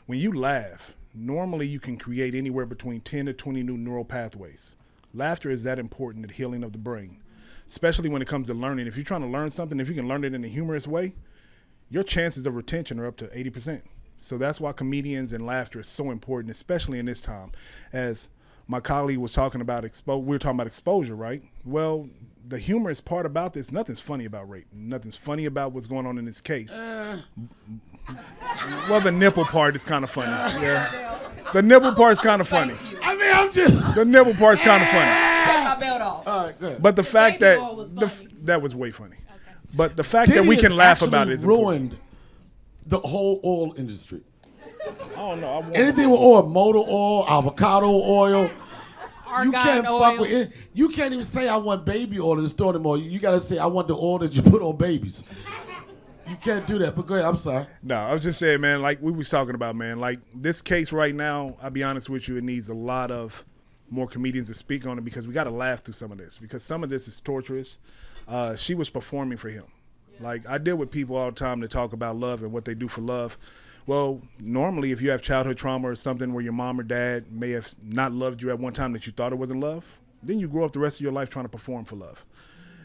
When you laugh, normally you can create anywhere between 10 to 20 new neural pathways. Laughter is that important at healing of the brain, especially when it comes to learning. If you're trying to learn something, if you can learn it in a humorous way, your chances of retention are up to 80%. So that's why comedians and laughter is so important, especially in this time. As my colleague was talking about, we were talking about exposure, right? Well, the humorous part about this, nothing's funny about rape. Nothing's funny about what's going on in this case. Well, the nipple part is kind of funny. Yeah. The nipple part's kind of funny. I mean, I'm just... The nipple part's kind of funny. Take my belt off. All right, good. But the fact that... that was way funny. Okay. But the fact that we can laugh about it is ruined the whole oil industry. Oh, no. Anything with oil, motor oil, avocado oil, You can't Argan fuck oil. with it. You can't even say I want baby oil in the store anymore. You gotta say I want the oil that you put on babies. You can't do that. But go ahead. I'm sorry. No, I was just saying, man, like we was talking about, man, like this case right now, I'll be honest with you, it needs a lot of more comedians to speak on it because we got to laugh through some of this because some of this is torturous. She was performing for him. Like I deal with people all the time that talk about love and what they do for love. Well, normally if you have childhood trauma or something where your mom or dad may have not loved you at one time that you thought it wasn't love, then you grow up the rest of your life trying to perform for love.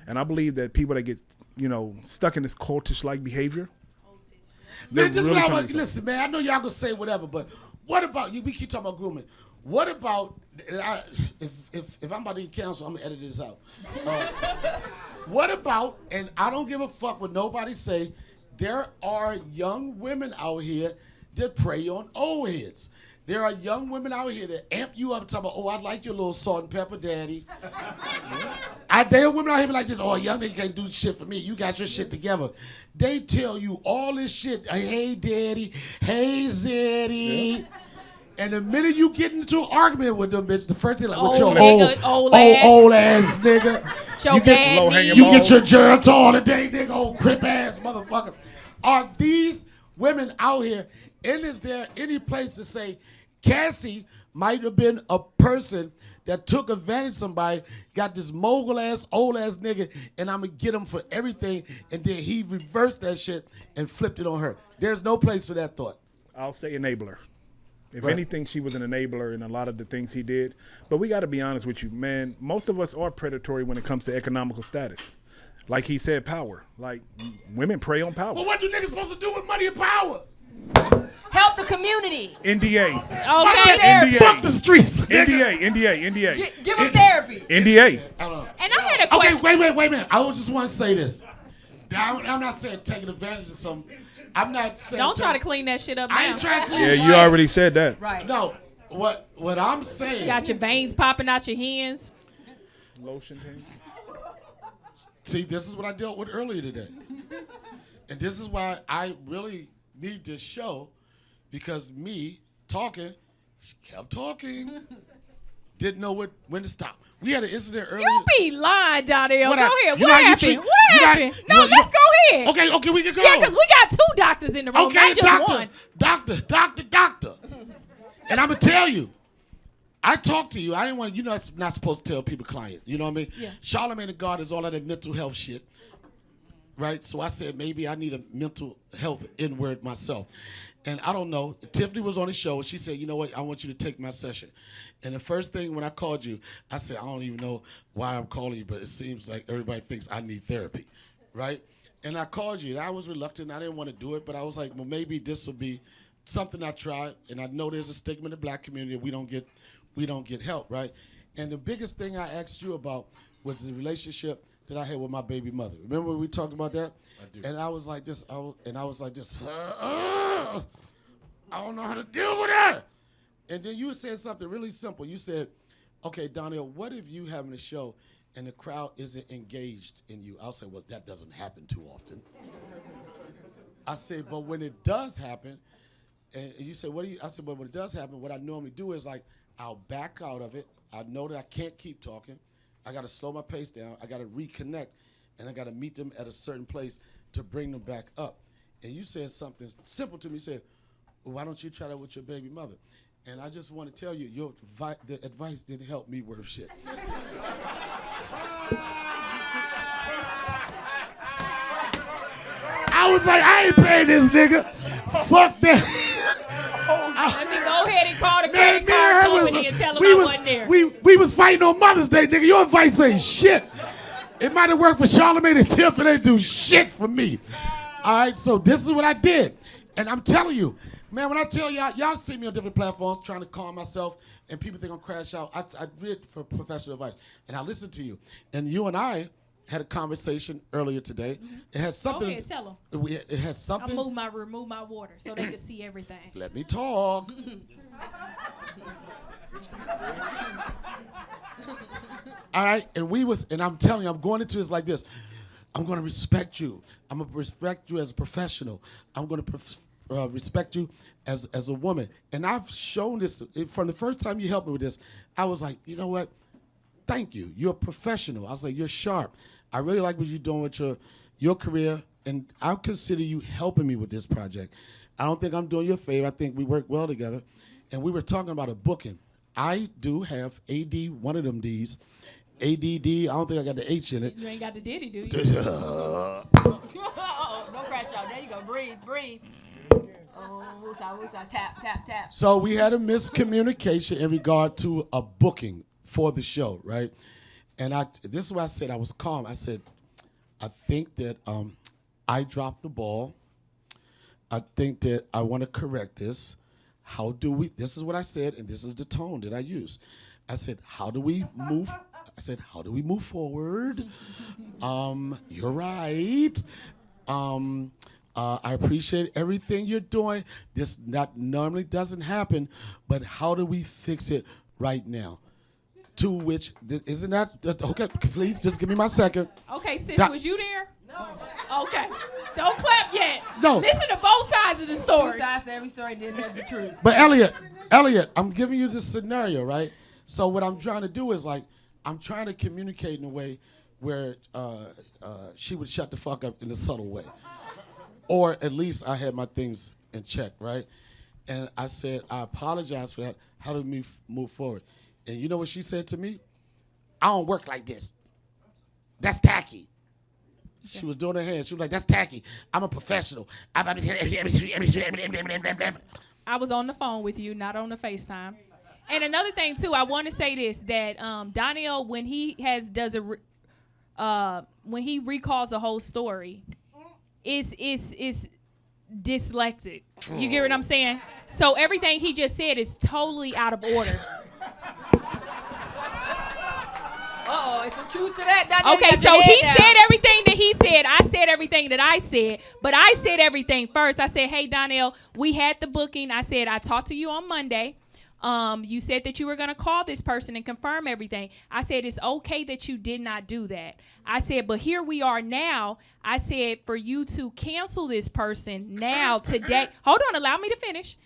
And I believe that people that get, stuck in this cultish-like behavior, Man, just really what I trying want. to- Listen, man, I know y'all gonna say whatever, but what about you? We keep talking about grooming. What about if I'm about to get canceled, I'm gonna edit this out. What about? And I don't give a fuck what nobody say. There are young women out here that prey on old heads. There are young women out here that amp you up, talking about, oh, I like your little salt and pepper daddy. There are women out here be like this, oh, a young nigga can't do shit for me. You got your shit together. They tell you all this shit. Hey, daddy. Hey, Zeddy. And the minute you get into an argument with them, bitch, the first thing like, with your old ass nigga. Your bad knee. You get your Geritol today, nigga, old crip ass motherfucker. Are these women out here, and is there any place to say, Cassie might have been a person that took advantage of somebody, got this mogul ass, old ass nigga, and I'm gonna get him for everything, and then he reversed that shit and flipped it on her. There's no place for that thought. I'll say enabler. If Right. anything, she was an enabler in a lot of the things he did. But we got to be honest with you, man. Most of us are predatory when it comes to economical status. Like he said, power. Like women prey on power. Well, what do niggas supposed to do with money and power? Help the community. NDA. Okay. Fuck the streets. NDA. Give them therapy. NDA. And I had a question. Okay, wait a minute. I just want to say this. I'm not saying taking advantage of something. I'm not saying. Don't try to clean that shit up now. I ain't trying to clean Yeah, shit. you already said that. Right. No, what I'm saying. Got your veins popping out your hands. Lotion thing. See, this is what I dealt with earlier today. And this is why I really need this show, because me talking, she kept talking, didn't know when to stop. We had an incident earlier. You be lying, Donnell. What Go happened? ahead. You What know how you happened? treat- What you know how- happened? you No, know- let's go ahead. Okay, we can go. Yeah, because we got 2 doctors in the room, Okay, not just one. doctor. And I'm gonna tell you, I talked to you. I didn't want you're not supposed to tell people client. You know what I mean? Yeah. Charlamagne the God is all of that mental health shit. Right? So I said maybe I need a mental health N-word myself. And I don't know. Tiffany was on the show and she said, you know what, I want you to take my session. And the first thing when I called you, I said, I don't even know why I'm calling you, but it seems like everybody thinks I need therapy. Right? And I called you and I was reluctant. I didn't want to do it, but I was like, well, maybe this will be something I try. And I know there's a stigma in the black community. We don't get help, right? And the biggest thing I asked you about was the relationship that I had with my baby mother. Remember we talked about that? I do. And I was like this, I don't know how to deal with her. And then you said something really simple. You said, okay, Donnell, what if you having a show and the crowd isn't engaged in you? I'll say, well, that doesn't happen too often. I said, but when it does happen, and you said, what do you, I said, but when it does happen, what I normally do is like, I'll back out of it. I know that I can't keep talking. I got to slow my pace down. I got to reconnect, and I got to meet them at a certain place to bring them back up. And you said something simple to me. You said, well, why don't you try that with your baby mother? And I just want to tell you, the advice didn't help me worth shit. I was like, I ain't paying this nigga. Fuck that. Let me go ahead and call the Man, credit card company and tell them I wasn't there. we was fighting on Mother's Day, nigga. Your advice ain't shit. It might have worked for Charlamagne and Tiff, but they do shit for me. All right, so this is what I did. And I'm telling you, man, when I tell y'all see me on different platforms trying to calm myself and people think I'm crash out, I read for professional advice. And I listened to you. And you and I had a conversation earlier today. Mm-hmm. It has something. Go ahead, tell them. It has something. I'll remove my water so they can see everything. Let me talk. All right, and I'm telling you, I'm going into this like this. I'm going to respect you. I'm going to respect you as a professional. I'm going to respect you as a woman. And I've shown this from the first time you helped me with this. I was like, you know what? Thank you. You're a professional. I was like, you're sharp. I really like what you're doing with your career, and I consider you helping me with this project. I don't think I'm doing you a favor. I think we work well together. And we were talking about a booking. I do have AD, one of them Ds. ADD, I don't think I got the H in it. You ain't got the Diddy, do you? Don't crash out. There you go. Breathe. Oh, woosah, tap. So we had a miscommunication in regard to a booking for the show, right? And this is what I said. I was calm. I said, I think that I dropped the ball. I think that I want to correct this. How do we, this is what I said, and this is the tone that I use. I said, how do we move forward? You're right. I appreciate everything you're doing. This normally doesn't happen, but how do we fix it right now? To which, isn't that, okay, please, just give me my second. Okay, sis, was you there? No. Okay. Don't clap yet. No. Listen to both sides of the story. Two sides to every story, then there's the truth. But Elliot, I'm giving you this scenario, right? So what I'm trying to do is I'm trying to communicate in a way where she would shut the fuck up in a subtle way. Or at least I had my things in check, right? And I said, I apologize for that. How do we move forward? And you know what she said to me? I don't work like this. That's tacky. She was doing her hands. She was like, that's tacky. I'm a professional. I was on the phone with you, not on the FaceTime. And another thing, too, I want to say this, that Donnell, when he when he recalls a whole story, is dyslexic. You get what I'm saying? So everything he just said is totally out of order. It's some truth to that. Okay, so he said everything that he said. I said everything that I said. But I said everything first. I said, hey, Donnell, we had the booking. I said, I talked to you on Monday. You said that you were going to call this person and confirm everything. I said, it's okay that you did not do that. I said, but here we are now. I said, for you to cancel this person now, today. Hold on, allow me to finish.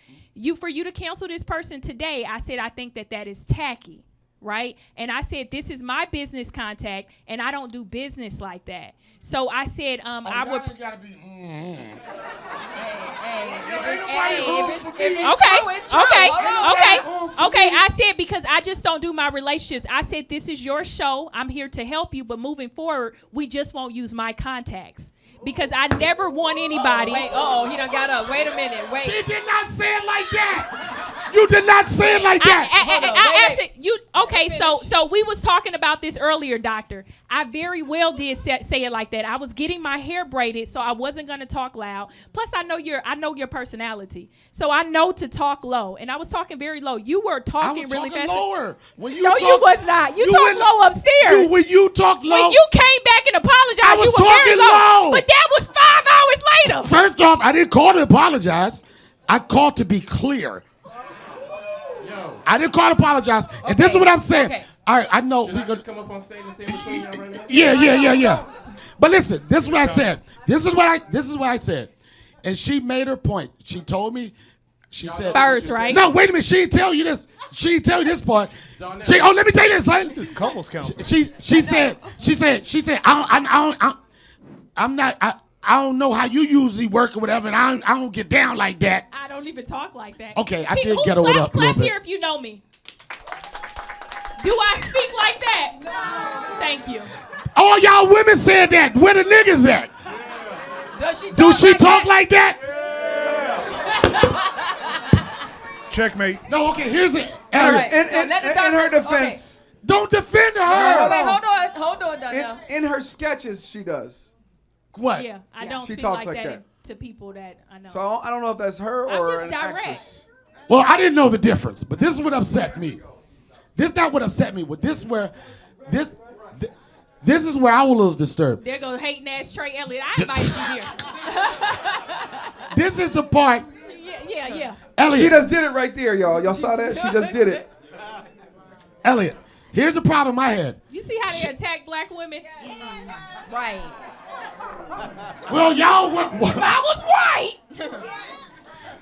For you to cancel this person today, I said, I think that is tacky. Right? And I said, this is my business contact, and I don't do business like that. So I said, I would. Gotta be. Okay. I said, because I just don't do my relationships. I said, this is your show. I'm here to help you, but moving forward, we just won't use my contacts. Because I never want anybody. He done got up. Wait a minute. Wait. She did not say it like that. You did not say it like that. Okay, so we was talking about this earlier, doctor. I very well did say it like that. I was getting my hair braided, so I wasn't gonna talk loud. Plus, I know your personality, so I know to talk low. And I was talking very low. You were talking really fast. Lower. You was not. You talked low upstairs. When you talk low. When you came back and apologized, I was you were talking very low. low. But that was 5 hours later. First off, I didn't call to apologize. I called to be clear. I didn't call to apologize. Okay. And this is what I'm saying. Okay. All right, I know Should we I just come up on stage and say between y'all right now? Yeah. But listen, this is what I said. This is what I said. And she made her point. She told me. She said first, right? No, wait a minute. She didn't tell you this. She didn't tell you this part. Let me tell you this, son. This is couples counseling. She said. I don't know how you usually work or whatever, and I don't get down like that. I don't even talk like that. Okay, I did ghetto it up a little bit. Clap here if you know me. Do I speak like that? No. Thank you. All y'all women said that. Where the niggas at? Does she talk like that? Checkmate. No, okay, here's it. In her defense. Okay. Don't defend her. Okay, hold on, Donnell. In her sketches, she does. What? Yeah, I don't She speak talks like like that to people that I know. So I don't know if that's her I'm or just an direct. actress. Well, I didn't know the difference, but this is what upset me. This is not what upset me. But this is where I was a little disturbed. There goes hating ass Trey Elliott. I invited you here. This is the part. Yeah. Elliot. She just did it right there, y'all. Y'all saw that? She just did it. Elliot, here's the problem I had. You see how they attack black women? Right. Well, y'all were. If I was white.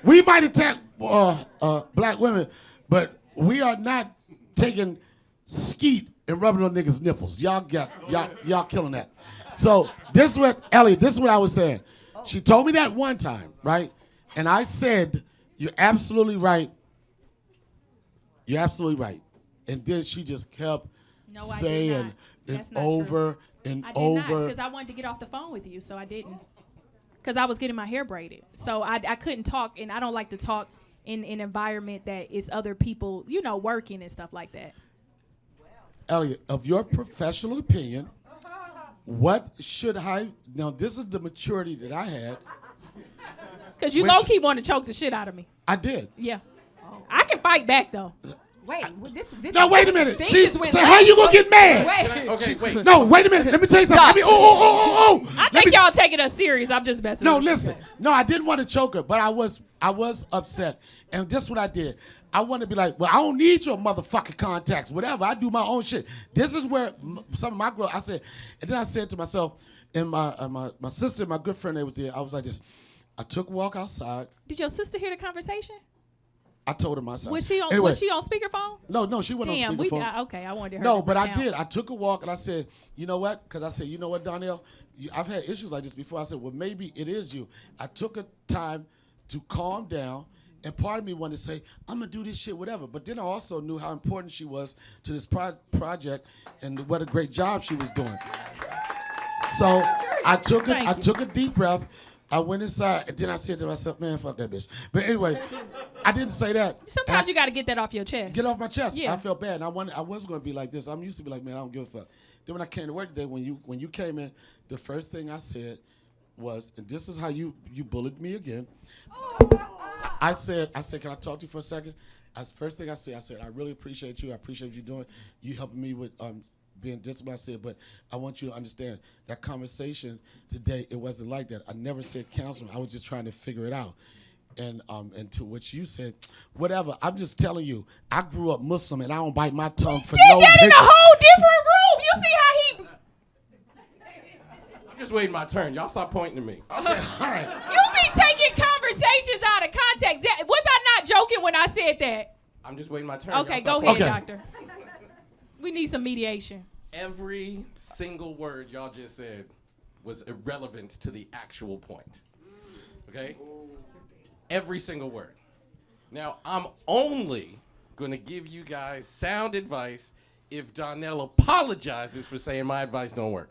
We might attack black women, but we are not taking skeet and rubbing on niggas' nipples. Y'all killing that. So this is what, Elliot, this is what I was saying. She told me that one time, right? And I said, you're absolutely right. You're absolutely right. And then she just kept saying it over and over. I did not, because I wanted to get off the phone with you, so I didn't. Because I was getting my hair braided. So I couldn't talk, and I don't like to talk in an environment that is other people, you know, working and stuff like that. Elliot, of your professional opinion, what should I, now this is the maturity that I had. Because you low-key want to choke the shit out of me. I did. Yeah. I can fight back, though. Wait, this no, wait a minute. So how you gonna get mad? Wait. No, wait a minute. Let me tell you something. I think y'all taking us serious. I'm just messing with you. No, listen. No, I didn't want to choke her, but I was upset. And this is what I did. I wanted to be like, well, I don't need your motherfucking contacts, whatever. I do my own shit. This is where some of my girls, I said, and then I said to myself, and my sister, my good friend, they was there. I was like this. I took a walk outside. Did your sister hear the conversation? I told her myself. Was she on speakerphone? No, she wasn't on speakerphone. Okay, I wanted to hear. No, but I did. I took a walk and I said, you know what? Because I said, you know what, Donnell? I've had issues like this before. I said, well, maybe it is you. I took a time to calm down, and part of me wanted to say, I'm going to do this shit, whatever. But then I also knew how important she was to this project and what a great job she was doing. So I took a deep breath. I went inside, and then I said to myself, man, fuck that bitch. But anyway, I didn't say that. Sometimes you got to get that off your chest. Get off my chest. Yeah. I felt bad. And I was going to be like this. I'm used to be like, man, I don't give a fuck. Then when I came to work today, when you came in, the first thing I said was, and this is how you bullied me again. I said, can I talk to you for a second? First thing I said, I really appreciate you. I appreciate what you're doing. You helping me with being disciplined. I said, but I want you to understand that conversation today, it wasn't like that. I never said counseling. I was just trying to figure it out. And to which you said, whatever. I'm just telling you, I grew up Muslim and I don't bite my tongue for no. Said that in a whole different room. You see how he. I'm just waiting my turn. Y'all stop pointing to me. Okay, all right. You be taking conversations out of context. Was I not joking when I said that? I'm just waiting my turn. Okay, go ahead, doctor. We need some mediation. Every single word y'all just said was irrelevant to the actual point. Okay? Every single word. Now, I'm only going to give you guys sound advice if Donnell apologizes for saying my advice don't work.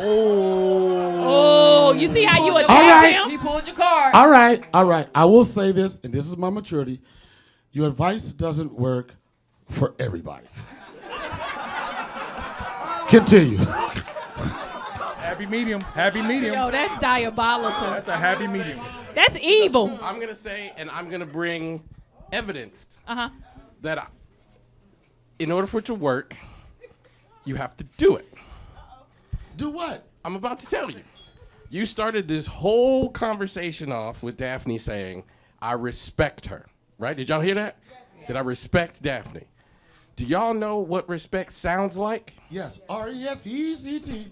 Oh, you see how you attacked him? He pulled your card. All right. I will say this, and this is my maturity. Your advice doesn't work for everybody. Continue. Happy medium. Yo, that's diabolical. That's a happy medium. That's evil. I'm going to say, and I'm going to bring evidence that in order for it to work, you have to do it. Do what? I'm about to tell you. You started this whole conversation off with Daphne saying, I respect her. Right? Did y'all hear that? Said, I respect Daphne. Do y'all know what respect sounds like? Yes. R-E-S-P-E-C-T.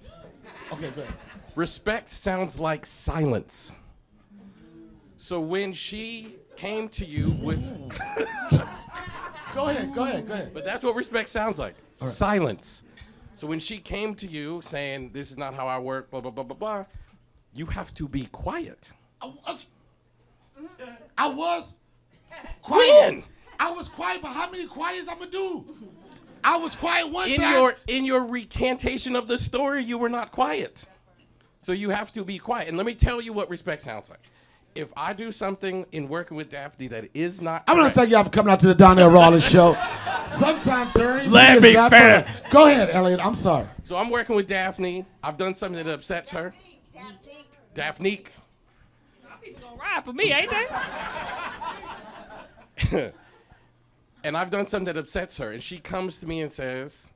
Okay, go ahead. Respect sounds like silence. So when she came to you with... Go ahead. But that's what respect sounds like. Right. Silence. So when she came to you saying, this is not how I work, blah, blah, blah, blah, blah, you have to be quiet. I was quiet. When? I was quiet, but how many quiets I'm gonna do? I was quiet one time. In your recantation of the story, you were not quiet. So you have to be quiet. And let me tell you what respect sounds like. If I do something in working with Daphne that is not I want to thank y'all for coming out to the Donnell Rawlings show. Sometime 30 Let me finish. Go ahead, Elliot. I'm sorry. So I'm working with Daphne. I've done something that upsets her. Daphne. It's gonna ride for me, ain't they? And I've done something that upsets her. And she comes to me and says,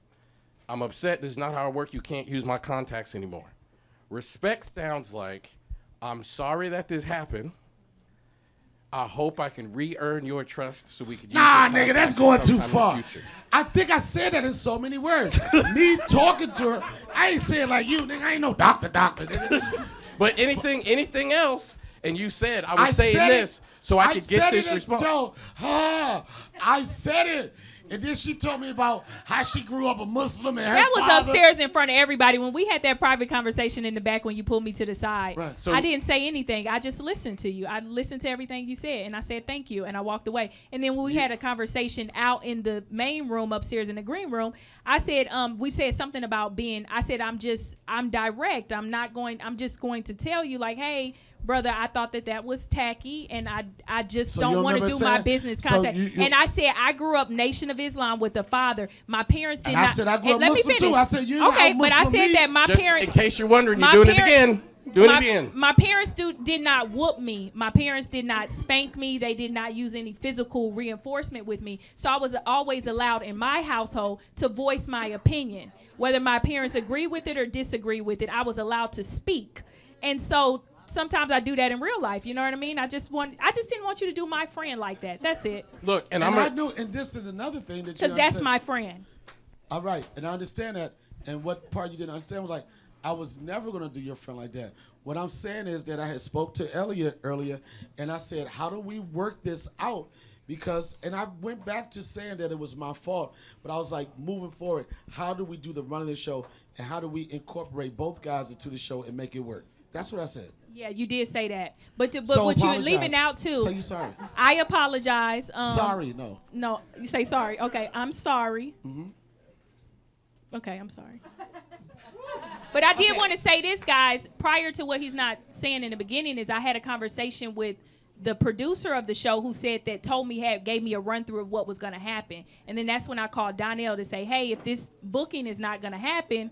I'm upset. This is not how I work. You can't use my contacts anymore. Respect sounds like, I'm sorry that this happened. I hope I can re-earn your trust so we can use Nah, your nigga, that's contacts going too sometime in far. the future. I think I said that in so many words. Me talking to her, I ain't saying like you, nigga. I ain't no doctor, nigga. But anything else, and you said I was saying this so I could get this response. Joe, I said it. And then she told me about how she grew up a Muslim and her That was father. upstairs in front of everybody. When we had that private conversation in the back when you pulled me to the side, Right. So- I didn't say anything. I just listened to you. I listened to everything you said, and I said thank you, and I walked away. And then when we had a conversation out in the main room upstairs in the green room, I said, we said something about I said, I'm direct. I'm just going to tell you, like, hey, brother, I thought that was tacky, and I just don't want to do my business contact. And I said, I grew up Nation of Islam with a father. My parents did not. I said, I grew up let Muslim me finish. too. I said, you know okay, how but I Muslim said be. that my Just parents. in case you're wondering, you're my doing it parents- again. Doing it again. My parents did not whoop me. My parents did not spank me. They did not use any physical reinforcement with me. So I was always allowed in my household to voice my opinion. Whether my parents agree with it or disagree with it, I was allowed to speak. And so sometimes I do that in real life. You know what I mean? I just didn't want you to do my friend like that. That's it. Look, and I knew, and this is another thing that you Because that's understand. my friend. All right, and I understand that. And what part you didn't understand was like, I was never gonna do your friend like that. What I'm saying is that I had spoke to Elliot earlier, and I said, how do we work this out? Because, and I went back to saying that it was my fault, but I was like, moving forward, how do we do the run of the show, and how do we incorporate both guys into the show and make it work? That's what I said. Yeah, you did say that. But So what you're apologize. leaving out too. Say you sorry. I apologize. Sorry, no. No, you say sorry. Okay, I'm sorry. Mm-hmm. Okay, I'm sorry. But I did want to say this, guys, prior to what he's not saying in the beginning, is I had a conversation with the producer of the show who said that gave me a run through of what was going to happen. And then that's when I called Donnell to say, hey, if this booking is not going to happen,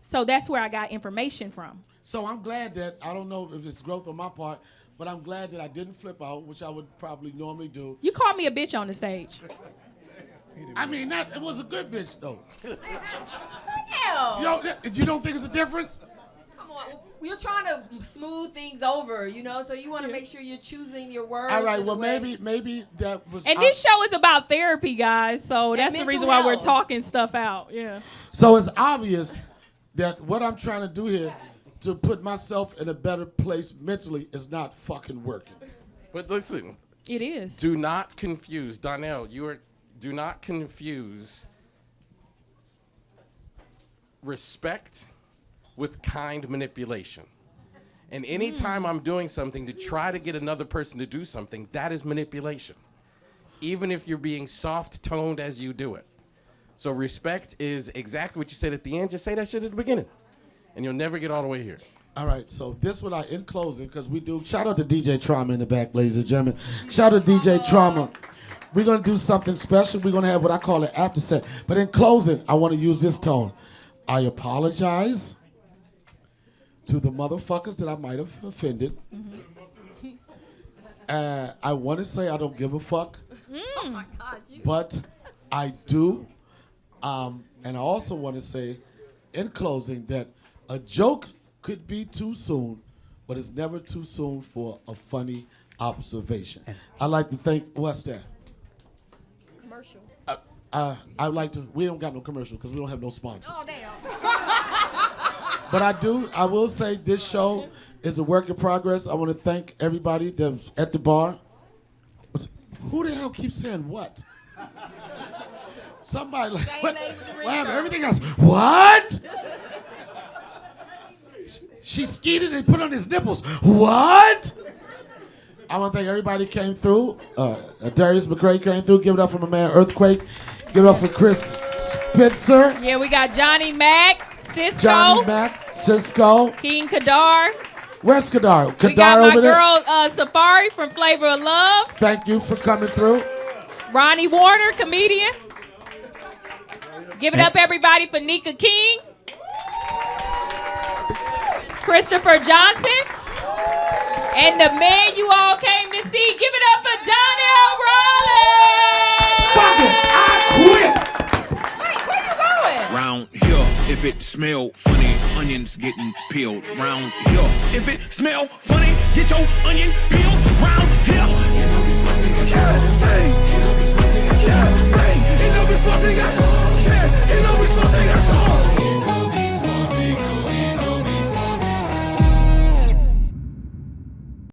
so that's where I got information from. So I'm glad that, I don't know if it's growth on my part, but I'm glad that I didn't flip out, which I would probably normally do. You called me a bitch on the stage. I mean, it was a good bitch, though. Hell. You don't think it's a difference? Come on. You're trying to smooth things over, so you want to make sure you're choosing your words. All right, in a well, way. maybe that was... And this show is about therapy, guys, so that's the mental reason why we're health. talking stuff out. Yeah. So it's obvious that what I'm trying to do here to put myself in a better place mentally is not fucking working. But listen. It is. Do not confuse, Donnell, do not confuse respect with kind manipulation. And anytime I'm doing something to try to get another person to do something, that is manipulation. Even if you're being soft-toned as you do it. So respect is exactly what you said at the end. Just say that shit at the beginning. And you'll never get all the way here. All right, so this what in closing, because we do, shout out to DJ Trauma in the back, ladies and gentlemen. Shout out to DJ Trauma. We're going to do something special. We're going to have what I call an after set. But in closing, I want to use this tone. I apologize to the motherfuckers that I might have offended. I want to say I don't give a fuck. Oh my God. But I do. And I also want to say, in closing, that a joke could be too soon, but it's never too soon for a funny observation. I'd like to thank, what's that? Commercial. I'd like to, we don't got no commercial because we don't have no sponsors. Oh, damn. But I will say this show is a work in progress. I want to thank everybody that was at the bar. Who the hell keeps saying what? Somebody like, Same what lady with the red happened? shirt. Everything else, what? She skeeted and put on his nipples. What? I want to thank everybody who came through. Darius McCray came through. Give it up for my man Earthquake. Give it up for Chris Spitzer. Yeah, we got Johnny Mac, Cisco, Johnny Mac, Cisco. King Kadar. Where's Kadar? We Kadar got my over there. girl Safari from Flavor of Love. Thank you for coming through. Ronnie Warner, comedian. Give it up, everybody, for Nika King. Christopher Johnson. And the man you all came to see. Give it up for Donnell Rawlings. Fuck it, I quit. Wait, where you going? Round here, if it smell funny, onions getting peeled. Round here, if it smell funny, get your onion peeled. Round here, yeah, hey.